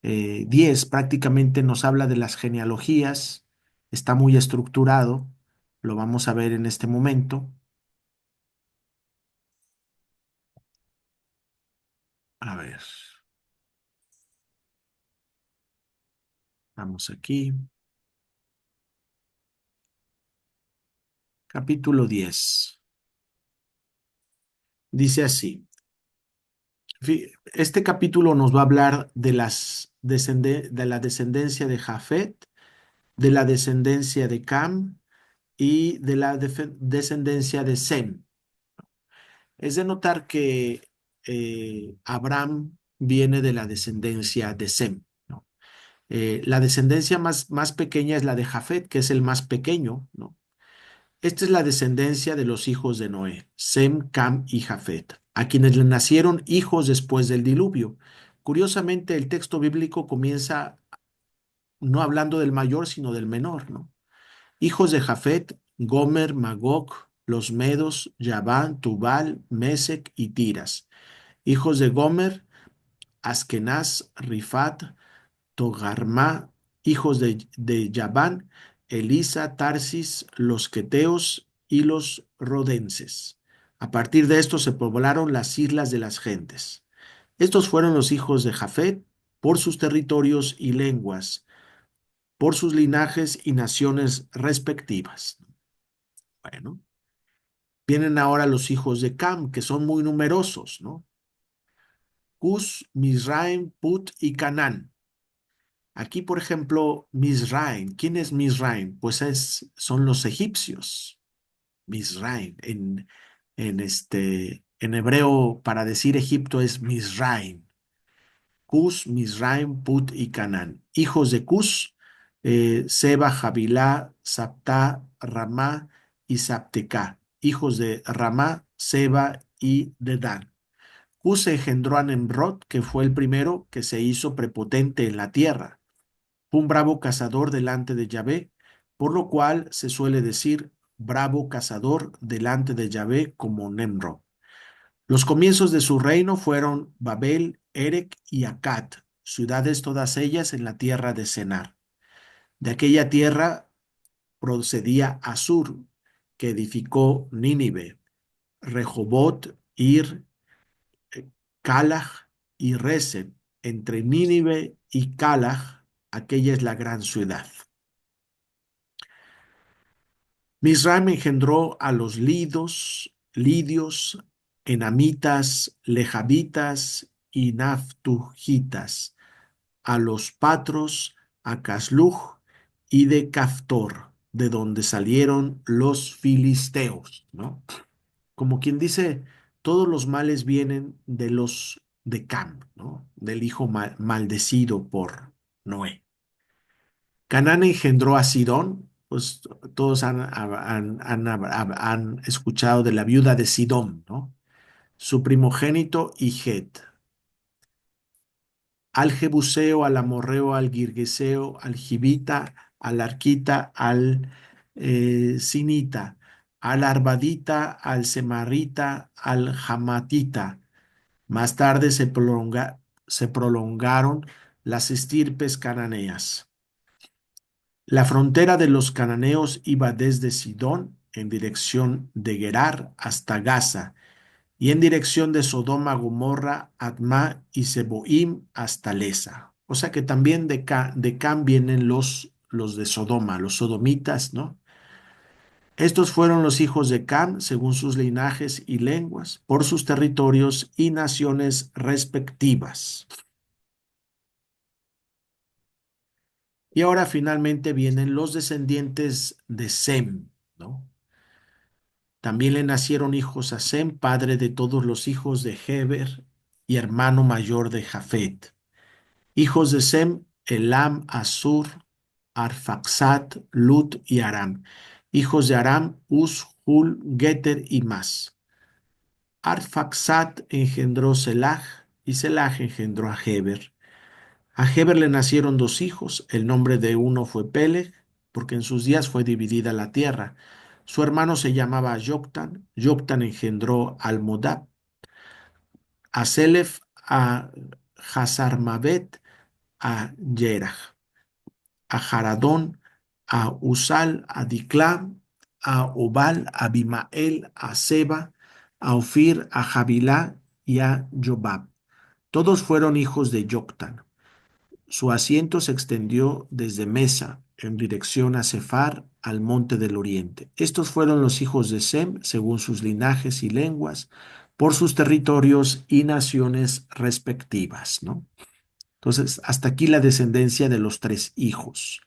10 prácticamente nos habla de las genealogías, está muy estructurado, lo vamos a ver en este momento. A ver, vamos aquí. Capítulo 10. Dice así. Este capítulo nos va a hablar de de la descendencia de Jafet, de la descendencia de Cam y de la descendencia de Sem. Es de notar que Abraham viene de la descendencia de Sem, ¿no? La descendencia más pequeña es la de Jafet, que es el más pequeño, ¿no? Esta es la descendencia de los hijos de Noé, Sem, Cam y Jafet, a quienes le nacieron hijos después del diluvio. Curiosamente, el texto bíblico comienza no hablando del mayor, sino del menor, ¿no? Hijos de Jafet, Gomer, Magog, los Medos, Yaván, Tubal, Mesec y Tiras. Hijos de Gomer, Askenaz, Rifat, Togarmá, hijos de Yaván, Elisa, Tarsis, los Queteos y los Rodenses. A partir de esto se poblaron las islas de las gentes. Estos fueron los hijos de Jafet por sus territorios y lenguas, por sus linajes y naciones respectivas. Bueno, vienen ahora los hijos de Cam, que son muy numerosos, ¿no? Cus, Mizraim, Put y Canán. Aquí, por ejemplo, Mizraim. ¿Quién es Mizraim? Pues son los egipcios. Mizraim. En hebreo, para decir Egipto es Mizraim. Cus, Mizraim, Put y Canán. Hijos de Cus, Seba, Jabilá, Saptá, Ramá y Saptecá. Hijos de Ramá, Seba y Dedán. Cus engendró a Nemrod, que fue el primero que se hizo prepotente en la tierra. Fue un bravo cazador delante de Yahvé, por lo cual se suele decir bravo cazador delante de Yahvé como Nemrod. Los comienzos de su reino fueron Babel, Erec y Akkad, ciudades todas ellas en la tierra de Senar. De aquella tierra procedía Asur, que edificó Nínive, Rehobot, Ir, Calaj y Resen. Entre Nínive y Calaj, aquella es la gran ciudad. Misraim engendró a los lidios, enamitas, lejabitas y naftujitas, a los patros, a Casluj y de Caftor, de donde salieron los filisteos, ¿no? Como quien dice, todos los males vienen de los de Cam, ¿no? Del hijo maldecido por Noé. Canaán engendró a Sidón, pues todos han escuchado de la viuda de Sidón, ¿no? Su primogénito y Het. Al Jebuseo, al Amorreo, al Girgeseo, al Gibita, al Arquita, al Sinita, al Arbadita, al Semarita, al Jamatita. Más tarde se prolongaron las estirpes cananeas. La frontera de los cananeos iba desde Sidón en dirección de Gerar hasta Gaza y en dirección de Sodoma, Gomorra, Adma y Seboim hasta Lesa. O sea que también de Cam vienen los de Sodoma, los sodomitas, ¿no? Estos fueron los hijos de Cam según sus linajes y lenguas, por sus territorios y naciones respectivas. Y ahora finalmente vienen los descendientes de Sem, ¿no? También le nacieron hijos a Sem, padre de todos los hijos de Heber y hermano mayor de Jafet. Hijos de Sem, Elam, Asur, Arfaxad, Lut y Aram. Hijos de Aram, Uz, Hul, Geter y Mas. Arfaxad engendró Selach y Selach engendró a Heber. A Heber le nacieron dos hijos. El nombre de uno fue Peleg, porque en sus días fue dividida la tierra. Su hermano se llamaba Joktan. Joktan engendró a Almodad. a Selef, a Hazarmaveth, a Yerah, a Jaradón, a Usal, a Diclam, a Obal, a Abimael, a Seba, a Ofir, a Jabilá y a Jobab. Todos fueron hijos de Joctán. Su asiento se extendió desde Mesa en dirección a Sefar, al monte del oriente. Estos fueron los hijos de Sem, según sus linajes y lenguas, por sus territorios y naciones respectivas, ¿no? Entonces, hasta aquí la descendencia de los tres hijos.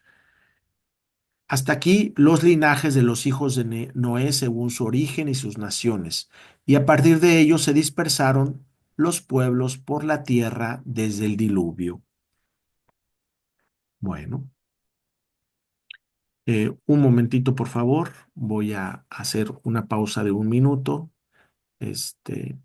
Hasta aquí los linajes de los hijos de Noé según su origen y sus naciones. Y a partir de ellos se dispersaron los pueblos por la tierra desde el diluvio. Bueno. Un momentito, por favor. Voy a hacer una pausa de un minuto. Este,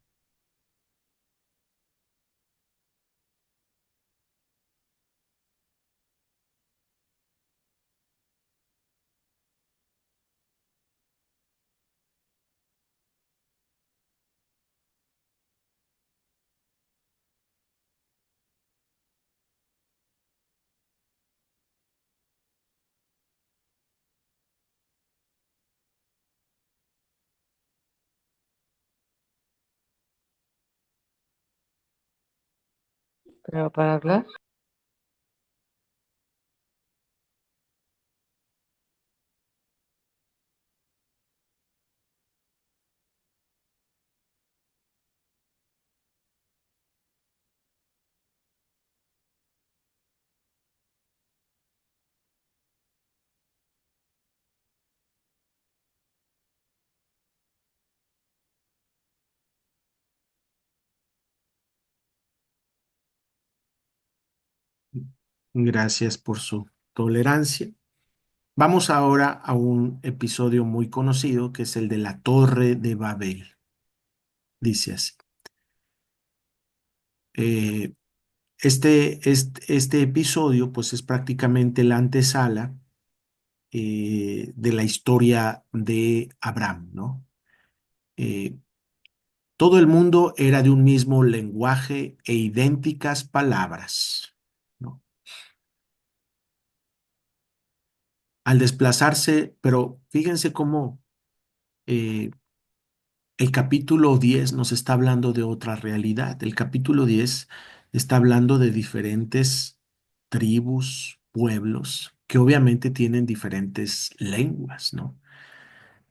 Pero para hablar. gracias por su tolerancia. Vamos ahora a un episodio muy conocido que es el de la Torre de Babel. Dice así. Eh, este episodio, pues, es prácticamente la antesala de la historia de Abraham, ¿no? Eh, Todo el mundo era de un mismo lenguaje e idénticas palabras, ¿no? Al desplazarse, pero fíjense cómo eh, el capítulo 10 nos está hablando de otra realidad. El capítulo 10 está hablando de diferentes tribus, pueblos, que obviamente tienen diferentes lenguas, ¿no?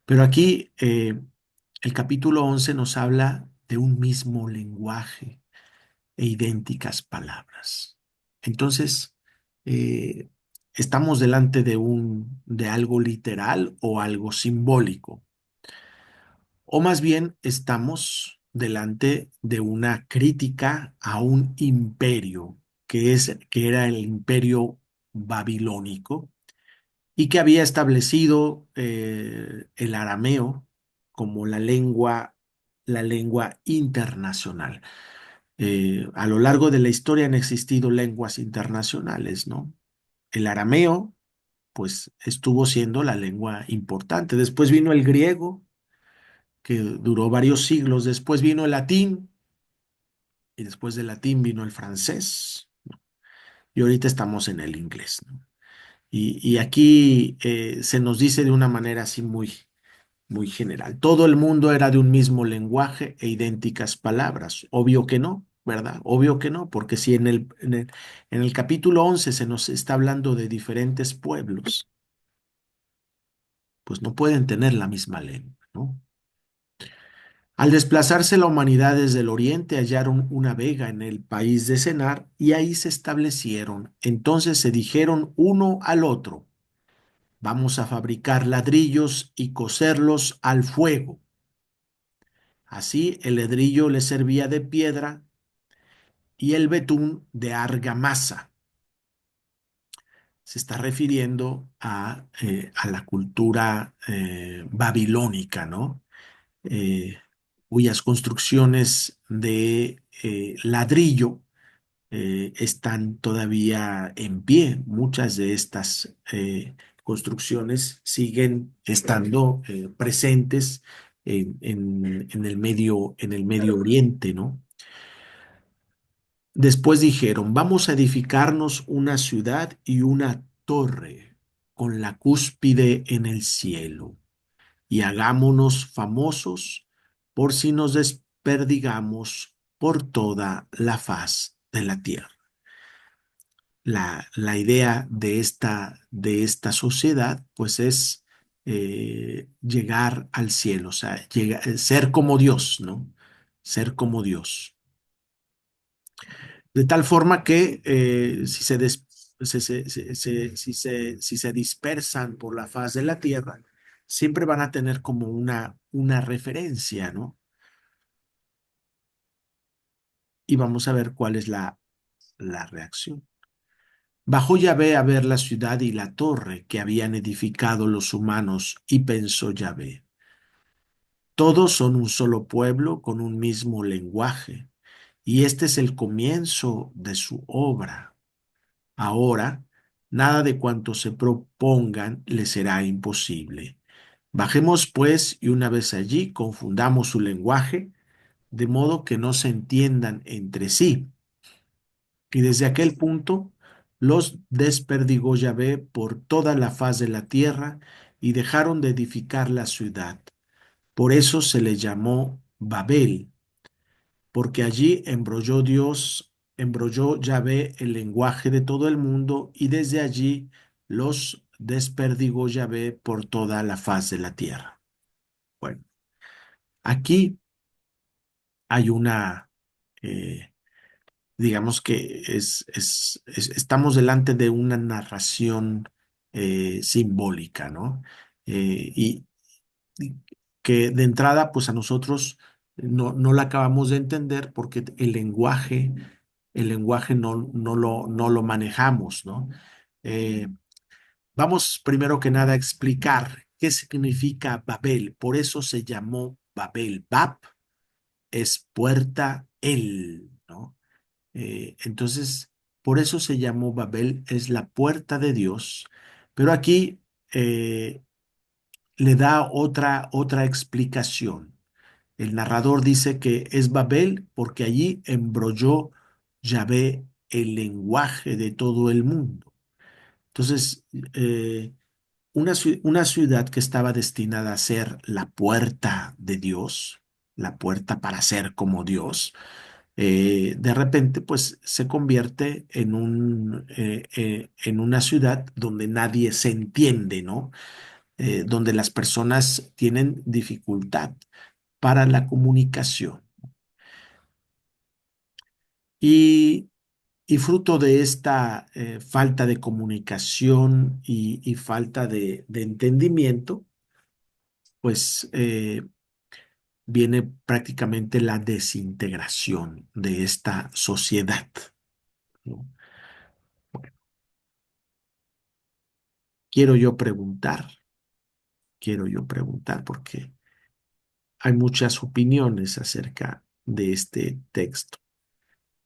Pero aquí el capítulo 11 nos habla de un mismo lenguaje e idénticas palabras. Entonces, eh, ¿estamos delante de algo literal o algo simbólico? O más bien estamos delante de una crítica a un imperio que era el imperio babilónico y que había establecido el arameo como la lengua internacional. A lo largo de la historia han existido lenguas internacionales, ¿no? El arameo, pues, estuvo siendo la lengua importante. Después vino el griego, que duró varios siglos. Después vino el latín, y después del latín vino el francés, ¿no? Y ahorita estamos en el inglés, ¿no? Y aquí se nos dice de una manera así muy general. Todo el mundo era de un mismo lenguaje e idénticas palabras. Obvio que no, ¿verdad? Obvio que no, porque si en el capítulo 11 se nos está hablando de diferentes pueblos, pues no pueden tener la misma lengua, ¿no? Al desplazarse la humanidad desde el oriente, hallaron una vega en el país de Senar y ahí se establecieron. Entonces se dijeron uno al otro, vamos a fabricar ladrillos y coserlos al fuego. Así el ledrillo le servía de piedra y el betún de argamasa. Se está refiriendo a la cultura babilónica, ¿no? Cuyas construcciones de ladrillo están todavía en pie. Muchas de estas construcciones siguen estando presentes en el Medio Oriente, ¿no? Después dijeron, vamos a edificarnos una ciudad y una torre con la cúspide en el cielo, y hagámonos famosos por si nos desperdigamos por toda la faz de la tierra. La idea de esta sociedad, pues es llegar al cielo, o sea, ser como Dios, ¿no? Ser como Dios. De tal forma que si si se dispersan por la faz de la tierra, siempre van a tener como una referencia, ¿no? Y vamos a ver cuál es la reacción. Bajó Yahvé a ver la ciudad y la torre que habían edificado los humanos, y pensó Yahvé, todos son un solo pueblo con un mismo lenguaje, y este es el comienzo de su obra. Ahora, nada de cuanto se propongan les será imposible. Bajemos pues y una vez allí confundamos su lenguaje, de modo que no se entiendan entre sí. Y desde aquel punto los desperdigó Yahvé por toda la faz de la tierra y dejaron de edificar la ciudad. Por eso se le llamó Babel, porque allí embrolló Yahvé el lenguaje de todo el mundo, y desde allí los desperdigó Yahvé por toda la faz de la tierra. Bueno, aquí hay eh, digamos que estamos delante de una narración simbólica, ¿no? Y que de entrada, pues a nosotros no la acabamos de entender porque el lenguaje no lo manejamos, ¿no? Eh, Vamos primero que nada a explicar qué significa Babel. Por eso se llamó Babel. Bab es puerta, el, ¿no? Entonces, por eso se llamó Babel, es la puerta de Dios. Pero aquí le da otra explicación. El narrador dice que es Babel porque allí embrolló Yahvé el lenguaje de todo el mundo. Entonces, una ciudad que estaba destinada a ser la puerta de Dios, la puerta para ser como Dios, de repente pues se convierte en una ciudad donde nadie se entiende, ¿no? Donde las personas tienen dificultad para la comunicación. Y, y fruto de esta falta de comunicación y falta de entendimiento, pues viene prácticamente la desintegración de esta sociedad, ¿no? Quiero yo preguntar, quiero yo preguntar, porque hay muchas opiniones acerca de este texto.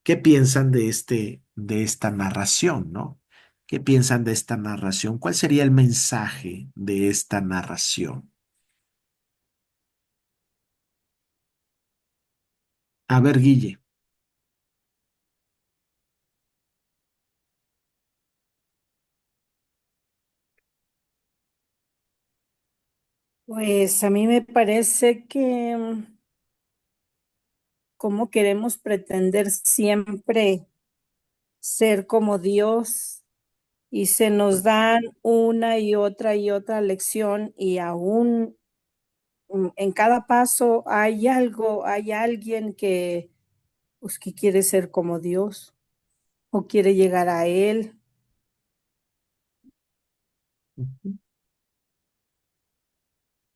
¿Qué piensan de esta narración, no? ¿Qué piensan de esta narración? ¿Cuál sería el mensaje de esta narración? A ver, Guille. Pues a mí me parece que cómo queremos pretender siempre ser como Dios y se nos dan una y otra lección y aún en cada paso hay algo, hay alguien que pues que quiere ser como Dios o quiere llegar a él.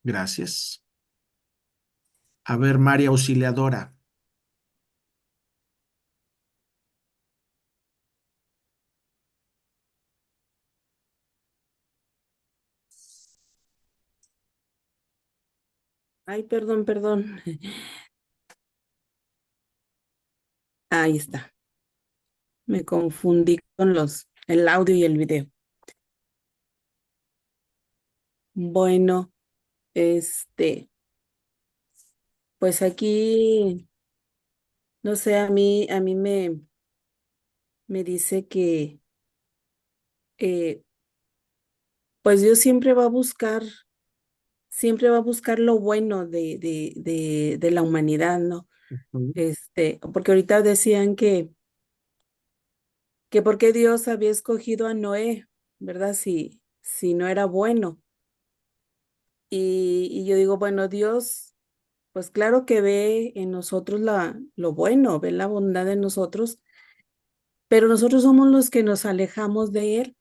Gracias. A ver, María Auxiliadora. Ay, perdón, perdón. Ahí está. Me confundí con el audio y el video. Bueno, pues aquí, no sé, a mí me dice que eh, pues Dios siempre va a buscar lo bueno de la humanidad, ¿no? Ujú. Porque ahorita decían que por qué Dios había escogido a Noé, ¿verdad? Si no era bueno. Y yo digo, bueno, Dios, pues claro que ve en nosotros lo bueno, ve la bondad en nosotros, pero nosotros somos los que nos alejamos de Él.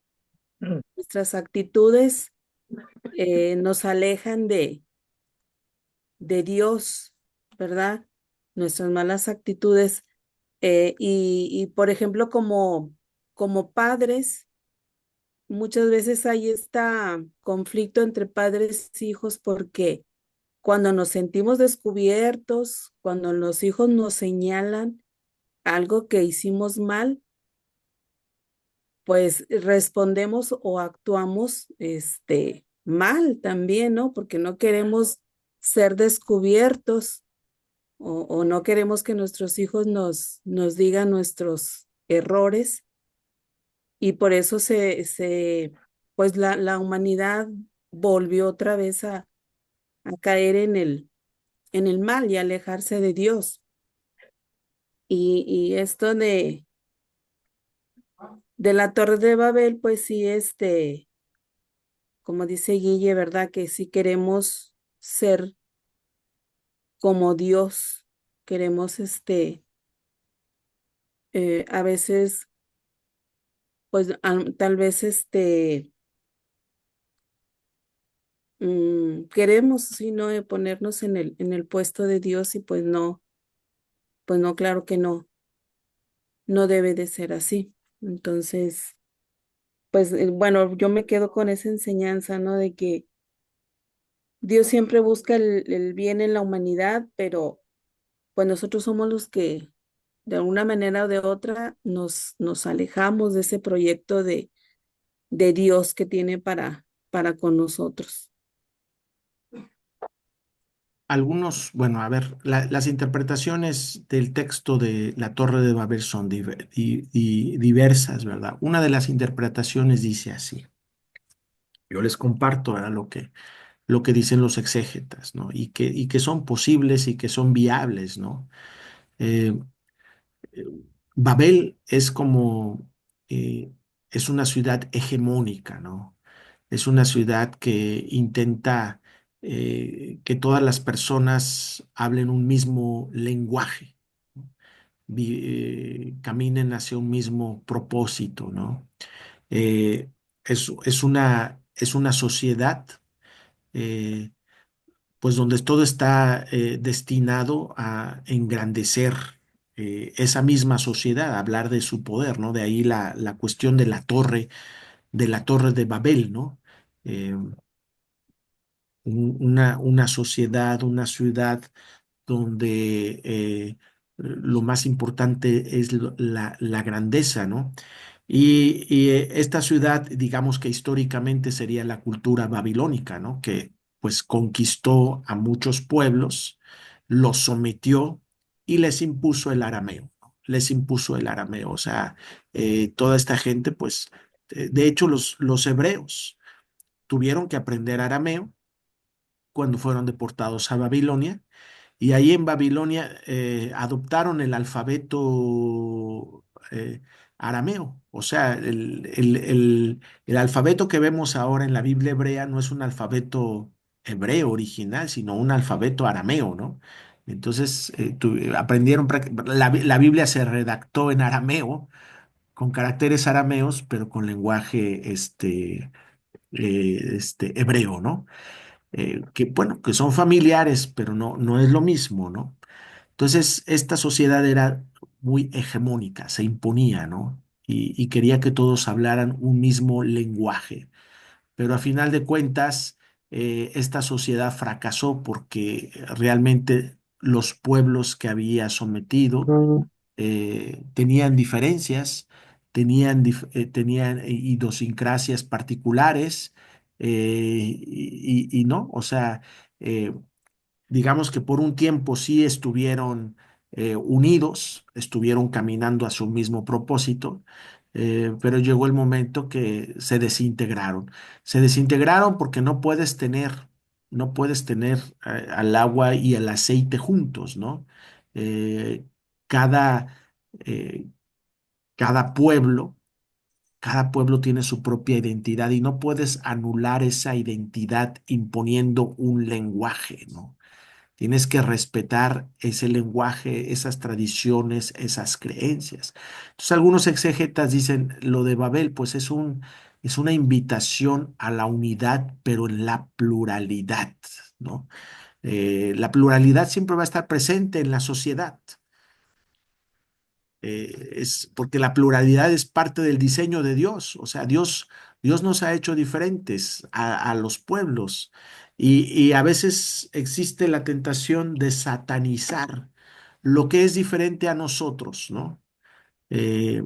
Nuestras actitudes nos alejan de Dios, ¿verdad? Nuestras malas actitudes. Por ejemplo, como padres, muchas veces hay este conflicto entre padres e hijos porque cuando nos sentimos descubiertos, cuando los hijos nos señalan algo que hicimos mal, pues respondemos o actuamos mal también, ¿no? Porque no queremos ser descubiertos o no queremos que nuestros hijos nos digan nuestros errores y por eso pues la humanidad volvió otra vez a caer en el mal y alejarse de Dios. Y esto de la Torre de Babel, pues sí, como dice Guille, ¿verdad? Que si queremos ser como Dios, queremos a veces, pues tal vez queremos, sino ponernos en el puesto de Dios y pues no, claro que no, no debe de ser así. Entonces, pues bueno, yo me quedo con esa enseñanza, ¿no? De que Dios siempre busca el bien en la humanidad, pero pues nosotros somos los que de alguna manera o de otra nos alejamos de ese proyecto de Dios que tiene para con nosotros. Algunos, bueno, a ver, las interpretaciones del texto de la Torre de Babel son diversas, ¿verdad? Una de las interpretaciones dice así. Yo les comparto ahora lo que dicen los exégetas, ¿no? Y que son posibles y que son viables, ¿no? Eh, eh, Babel es como, eh, es una ciudad hegemónica, ¿no? Es una ciudad que intenta que todas las personas hablen un mismo lenguaje, ¿no? Caminen hacia un mismo propósito, ¿no? Eh, es una sociedad, eh, pues donde todo está destinado a engrandecer esa misma sociedad, a hablar de su poder, ¿no? De ahí la cuestión de la torre de Babel, ¿no? Eh, una sociedad, una ciudad donde lo más importante es la grandeza, ¿no? Y esta ciudad, digamos que históricamente sería la cultura babilónica, ¿no? Que pues conquistó a muchos pueblos, los sometió y les impuso el arameo, ¿no? Les impuso el arameo, o sea, toda esta gente, pues, de hecho, los hebreos tuvieron que aprender arameo cuando fueron deportados a Babilonia y ahí en Babilonia adoptaron el alfabeto arameo. O sea, el alfabeto que vemos ahora en la Biblia hebrea no es un alfabeto hebreo original, sino un alfabeto arameo, ¿no? Entonces, aprendieron, la Biblia se redactó en arameo, con caracteres arameos, pero con lenguaje hebreo, ¿no? Que bueno, que son familiares, pero no es lo mismo, ¿no? Entonces, esta sociedad era muy hegemónica, se imponía, ¿no? Y quería que todos hablaran un mismo lenguaje. Pero a final de cuentas, esta sociedad fracasó porque realmente los pueblos que había sometido tenían diferencias, tenían idiosincrasias particulares y no, o sea, eh, digamos que por un tiempo sí estuvieron unidos, estuvieron caminando a su mismo propósito, pero llegó el momento que se desintegraron. Se desintegraron porque no puedes tener al agua y el aceite juntos, ¿no? Eh, cada, eh, cada pueblo cada pueblo tiene su propia identidad y no puedes anular esa identidad imponiendo un lenguaje, ¿no? Tienes que respetar ese lenguaje, esas tradiciones, esas creencias. Entonces, algunos exégetas dicen lo de Babel, pues es una invitación a la unidad, pero en la pluralidad, ¿no? La pluralidad siempre va a estar presente en la sociedad. Es porque la pluralidad es parte del diseño de Dios. O sea, Dios nos ha hecho diferentes a los pueblos y a veces existe la tentación de satanizar lo que es diferente a nosotros, ¿no? eh,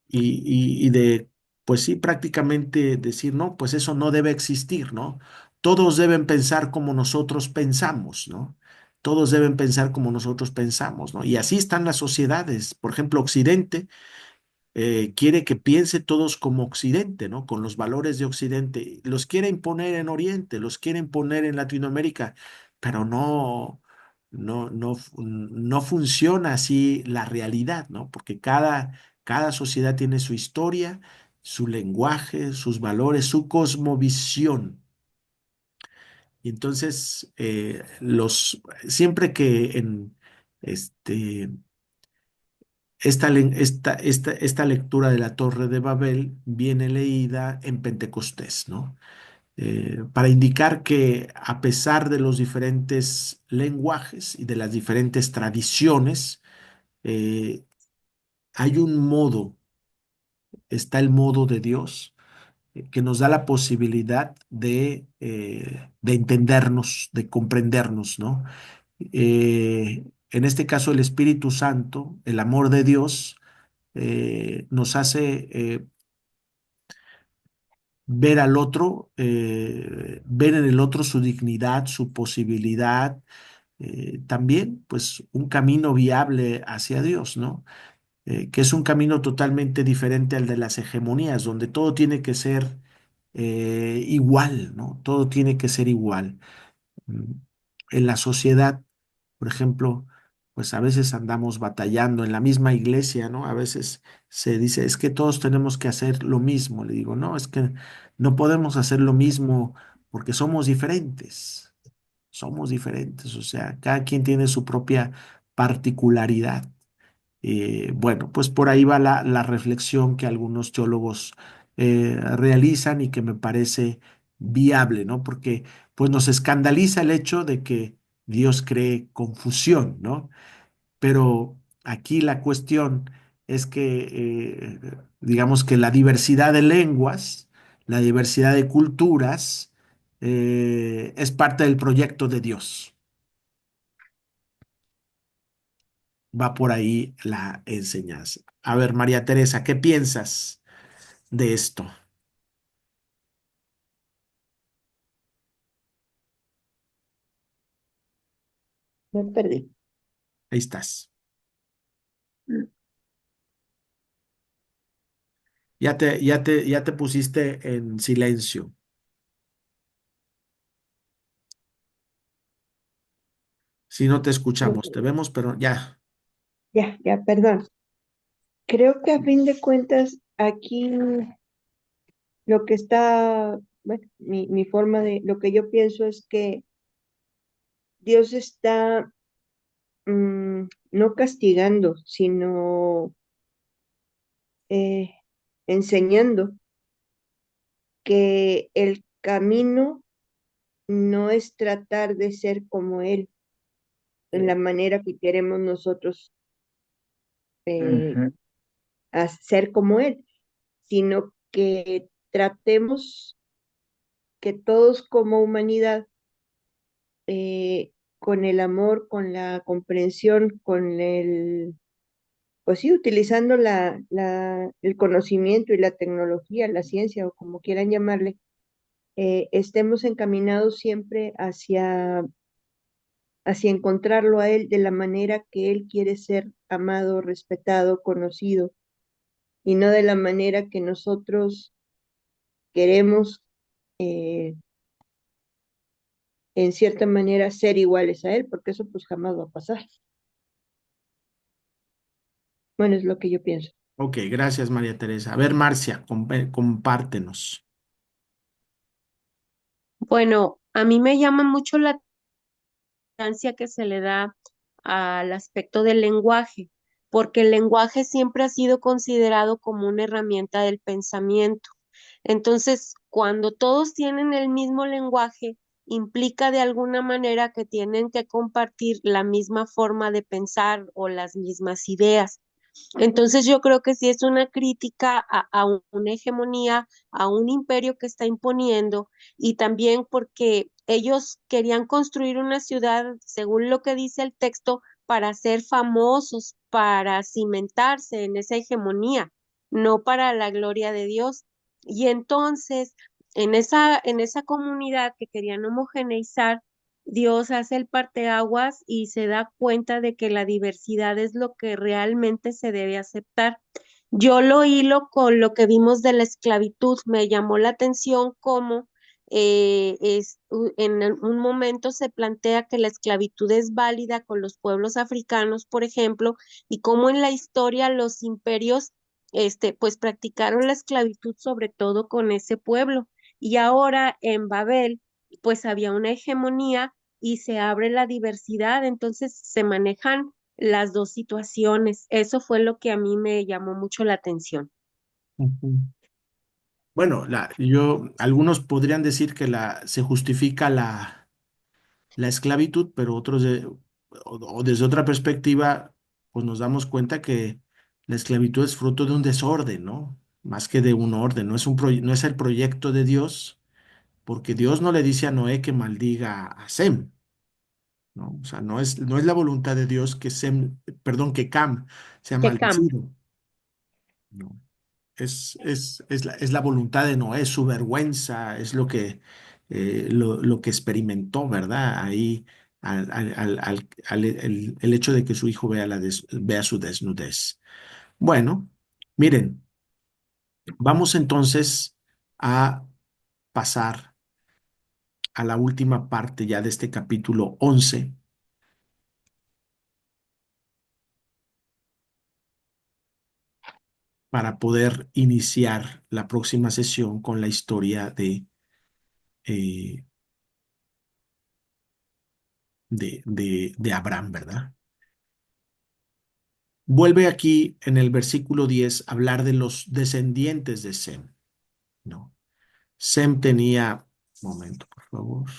y de, pues sí, prácticamente decir, no, pues eso no debe existir, ¿no? Todos deben pensar como nosotros pensamos, ¿no? Todos deben pensar como nosotros pensamos, ¿no? Y así están las sociedades. Por ejemplo, Occidente quiere que piense todos como Occidente, ¿no? Con los valores de Occidente. Los quiere imponer en Oriente, los quiere imponer en Latinoamérica, pero no funciona así la realidad, ¿no? Porque cada sociedad tiene su historia, su lenguaje, sus valores, su cosmovisión. Y entonces, siempre que en este esta lectura de la Torre de Babel viene leída en Pentecostés, ¿no? Para indicar que a pesar de los diferentes lenguajes y de las diferentes tradiciones, eh, hay un modo, está el modo de Dios, que nos da la posibilidad de entendernos, de comprendernos, ¿no? En este caso, el Espíritu Santo, el amor de Dios, nos hace ver al otro, ver en el otro su dignidad, su posibilidad, también pues un camino viable hacia Dios, ¿no? Que es un camino totalmente diferente al de las hegemonías, donde todo tiene que ser igual, ¿no? Todo tiene que ser igual. Mm, En la sociedad, por ejemplo, pues a veces andamos batallando en la misma iglesia, ¿no? A veces se dice, es que todos tenemos que hacer lo mismo. Le digo, no, es que no podemos hacer lo mismo porque somos diferentes, o sea, cada quien tiene su propia particularidad. Bueno, pues por ahí va la reflexión que algunos teólogos realizan y que me parece viable, ¿no? Porque pues nos escandaliza el hecho de que Dios cree confusión, ¿no? Pero aquí la cuestión es que, digamos que la diversidad de lenguas, la diversidad de culturas, es parte del proyecto de Dios. Va por ahí la enseñanza. A ver, María Teresa, ¿qué piensas de esto? Me perdí. Ahí estás. Ya te pusiste en silencio. Si no te escuchamos, te vemos, pero ya. Ya, perdón. Creo que a fin de cuentas aquí lo que está, bueno, mi forma de, lo que yo pienso es que Dios está no castigando, sino eh, enseñando que el camino no es tratar de ser como Él, en la manera que queremos nosotros eh, Ujú. ser como Él, sino que tratemos que todos como humanidad, con el amor, con la comprensión, con el, pues sí, utilizando el conocimiento y la tecnología, la ciencia o como quieran llamarle, estemos encaminados siempre hacia hacia encontrarlo a Él de la manera que Él quiere ser amado, respetado, conocido, y no de la manera que nosotros queremos, eh, en cierta manera, ser iguales a Él, porque eso pues jamás va a pasar. Bueno, es lo que yo pienso. Ok, gracias María Teresa. A ver, Marcia, compártenos. Bueno, a mí me llama mucho la importancia que se le da al aspecto del lenguaje, porque el lenguaje siempre ha sido considerado como una herramienta del pensamiento. Entonces, cuando todos tienen el mismo lenguaje, implica de alguna manera que tienen que compartir la misma forma de pensar o las mismas ideas. Entonces yo creo que sí es una crítica a una hegemonía, a un imperio que está imponiendo y también porque ellos querían construir una ciudad, según lo que dice el texto, para ser famosos, para cimentarse en esa hegemonía, no para la gloria de Dios. Y entonces, en esa comunidad que querían homogeneizar, Dios hace el parteaguas y se da cuenta de que la diversidad es lo que realmente se debe aceptar. Yo lo hilo con lo que vimos de la esclavitud. Me llamó la atención cómo en un momento se plantea que la esclavitud es válida con los pueblos africanos, por ejemplo, y cómo en la historia los imperios, pues practicaron la esclavitud sobre todo con ese pueblo. Y ahora en Babel, pues había una hegemonía y se abre la diversidad, entonces se manejan las dos situaciones. Eso fue lo que a mí me llamó mucho la atención. Ujú. Bueno, algunos podrían decir que se justifica la esclavitud, pero otros, o desde otra perspectiva, pues nos damos cuenta que la esclavitud es fruto de un desorden, ¿no? Más que de un orden, no es el proyecto de Dios, porque Dios no le dice a Noé que maldiga a Sem, ¿no? O sea, no es la voluntad de Dios que que Cam sea Que Cam. maldecido, ¿no? Es la voluntad de Noé, su vergüenza, es lo que experimentó, ¿verdad? Ahí el hecho de que su hijo vea su desnudez. Bueno, miren, vamos entonces a pasar a la última parte ya de este capítulo 11 para poder iniciar la próxima sesión con la historia eh, de Abraham, ¿verdad? Vuelve aquí en el versículo 10 a hablar de los descendientes de Sem, ¿no? Sem tenía, un momento, por favor.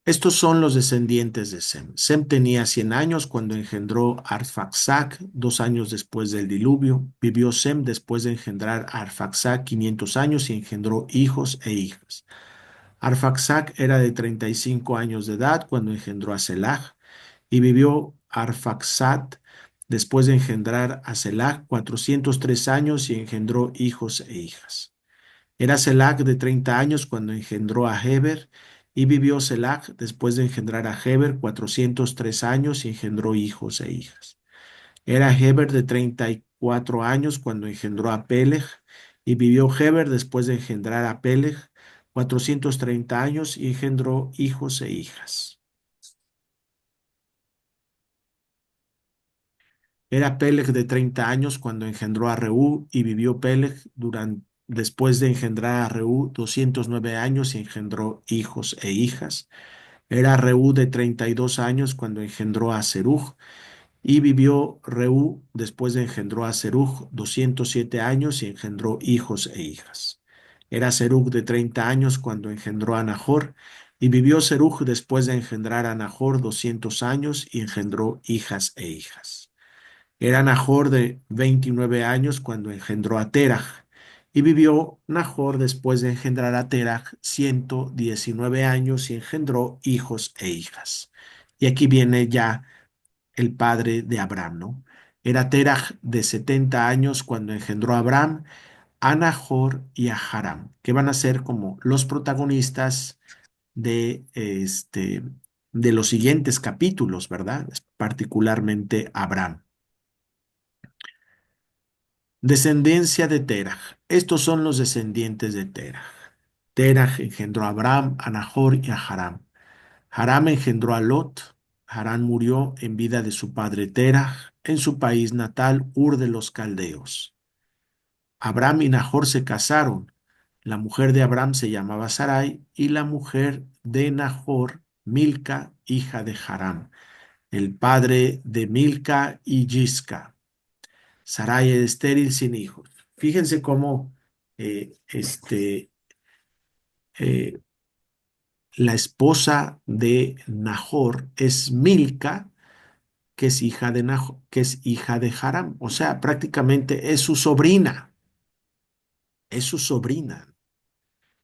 Estos son los descendientes de Sem. Sem tenía 100 años cuando engendró a Arfaxad, 2 años después del diluvio. Vivió Sem después de engendrar a Arfaxad 500 años y engendró hijos e hijas. Arfaxad era de 35 años de edad cuando engendró a Selah, y vivió Arfaxad después de engendrar a Selah 403 años y engendró hijos e hijas. Era Selah de 30 años cuando engendró a Heber, y vivió Selah después de engendrar a Heber 403 años y engendró hijos e hijas. Era Heber de 34 años cuando engendró a Peleg, y vivió Heber después de engendrar a Peleg 430 años y engendró hijos e hijas. Era Peleg de 30 años cuando engendró a Reú, y vivió Peleg después de engendrar a Reú 209 años y engendró hijos e hijas. Era Reú de 32 años cuando engendró a Serug, y vivió Reú después de engendró a Serug 207 años y engendró hijos e hijas. Era Serug de 30 años cuando engendró a Nahor, y vivió Serug después de engendrar a Nahor 200 años y engendró hijas e hijas. Era Nahor de 29 años cuando engendró a Terach, y vivió Nahor después de engendrar a Terach 119 años y engendró hijos e hijas. Y aquí viene ya el padre de Abraham, ¿no? Era Teraj de 70 años cuando engendró a Abram, a Nahor y a Haram, que van a ser como los protagonistas de los siguientes capítulos, ¿verdad? Particularmente Abram. Descendencia de Teraj. Estos son los descendientes de Teraj. Teraj engendró a Abram, a Nahor y a Haram. Haram engendró a Lot. Harán murió en vida de su padre Teraj en su país natal, Ur de los Caldeos. Abram y Nahor se casaron. La mujer de Abram se llamaba Sarai y la mujer de Nahor, Milca, hija de Haram, el padre de Milca y Yisca. Sarai era estéril sin hijos. Fíjense cómo eh, este, eh, la esposa de Nahor es Milca, que es hija de Nahor, que es hija de Haram. O sea, prácticamente es su sobrina. Es su sobrina.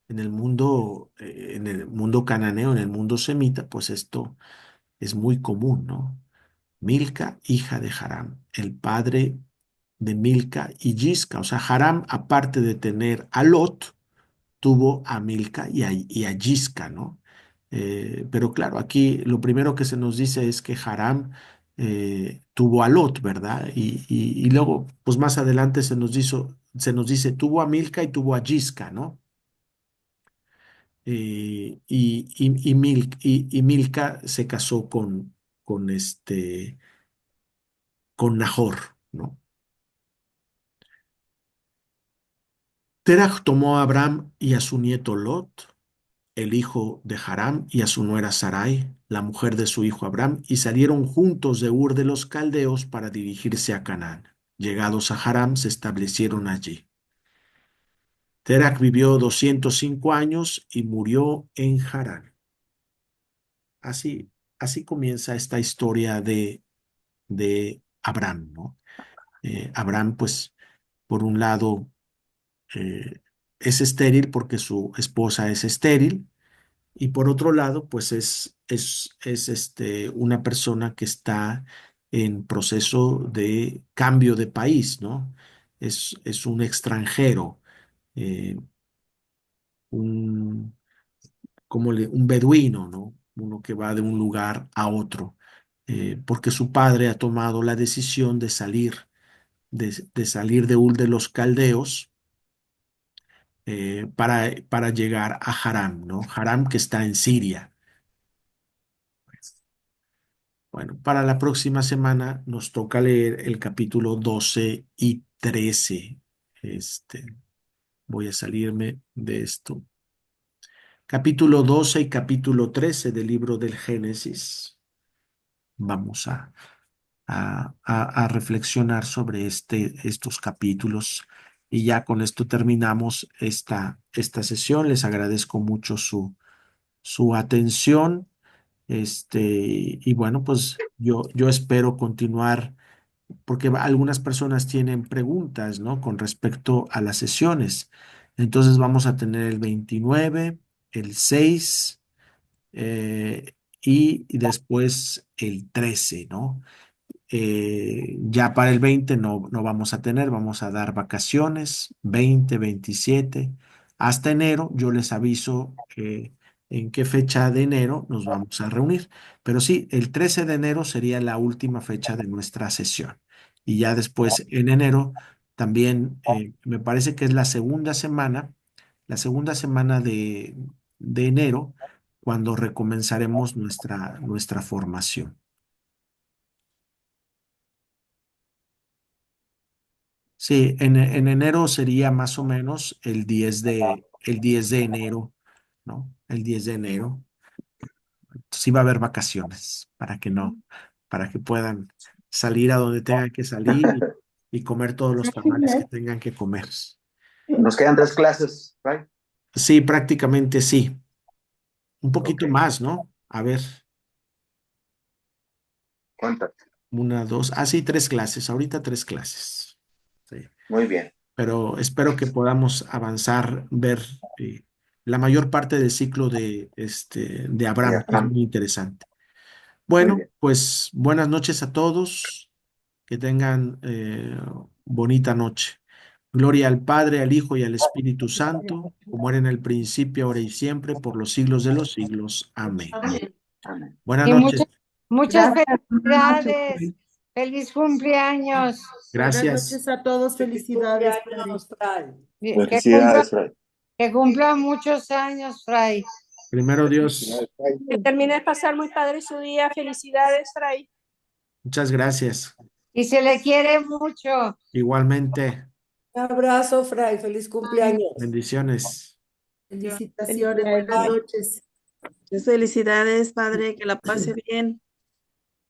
En el mundo cananeo, en el mundo semita, pues esto es muy común, ¿no? Milca, hija de Haram, el padre de Milca y Yisca. O sea, Haram, aparte de tener a Lot, tuvo a Milca y a Yisca, ¿no? Pero claro, aquí lo primero que se nos dice es que Haram tuvo a Lot, ¿verdad? Y luego, pues más adelante se nos dice, tuvo a Milca y tuvo a Yisca, ¿no? Y Milca se casó con Nahor, ¿no? Terach tomó a Abram y a su nieto Lot, el hijo de Haram, y a su nuera Sarai, la mujer de su hijo Abram, y salieron juntos de Ur de los Caldeos para dirigirse a Canaán. Llegados a Haram, se establecieron allí. Terach vivió 205 años y murió en Harán. Así, así comienza esta historia de Abraham, ¿no? Abraham, pues, por un lado, eh, es estéril porque su esposa es estéril, y por otro lado, pues es una persona que está en proceso de cambio de país, ¿no? Es un extranjero, eh, un, un beduino, ¿no? Uno que va de un lugar a otro, porque su padre ha tomado la decisión de salir de Ur de los Caldeos para llegar a Haram, ¿no? Haram que está en Siria. Bueno, para la próxima semana nos toca leer el capítulo 12 y 13. Voy a salirme de esto. Capítulo 12 y capítulo 13 del libro del Génesis. Vamos a reflexionar sobre estos capítulos. Y ya con esto terminamos esta sesión. Les agradezco mucho su atención. Y bueno, pues yo espero continuar, porque algunas personas tienen preguntas, ¿no? Con respecto a las sesiones. Entonces vamos a tener el 29, el 6 y después el 13, ¿no? Ya para el 20 no vamos a tener, vamos a dar vacaciones, 20, 27, hasta enero. Yo les aviso en qué fecha de enero nos vamos a reunir. Pero sí, el 13 de enero sería la última fecha de nuestra sesión. Y ya después en enero también me parece que es la segunda semana de enero, cuando recomenzaremos nuestra formación. Sí, en enero sería más o menos el 10 de enero, ¿no? El 10 de enero. Sí va a haber vacaciones para que puedan salir a donde tengan que salir y comer todos los tamales que tengan que comer. Nos quedan 3 clases, right? Sí, prácticamente sí. Un poquito Ok. más, ¿no? A ver, ¿Cuántas? una, dos, sí, 3 clases, ahorita 3 clases. Sí. Muy bien. Pero espero que podamos avanzar, ver la mayor parte del ciclo de Abraham, que es Ya. muy interesante. Muy Bueno, bien. pues buenas noches a todos. Que Que tengan bonita noche. Gloria al Padre, al Hijo y al Espíritu Santo, como era en el principio, ahora y siempre, por los siglos de los siglos. Amén. Amén. Buenas Y noches. muchas Gracias. Buenas noches, felicidades. Fray. Feliz cumpleaños. Buenas Gracias. noches a todos, felicidades, Fray. Felicidades, Fray. Que cumpla muchos años, Fray. Primero Dios. Que termine de pasar muy padre su día. Felicidades, Fray. Muchas gracias. Y se le quiere mucho. Igualmente. Un abrazo, Fray. Feliz cumpleaños. Bendiciones. Felicitaciones. Buenas noches. Felicidades, padre, que la pase bien.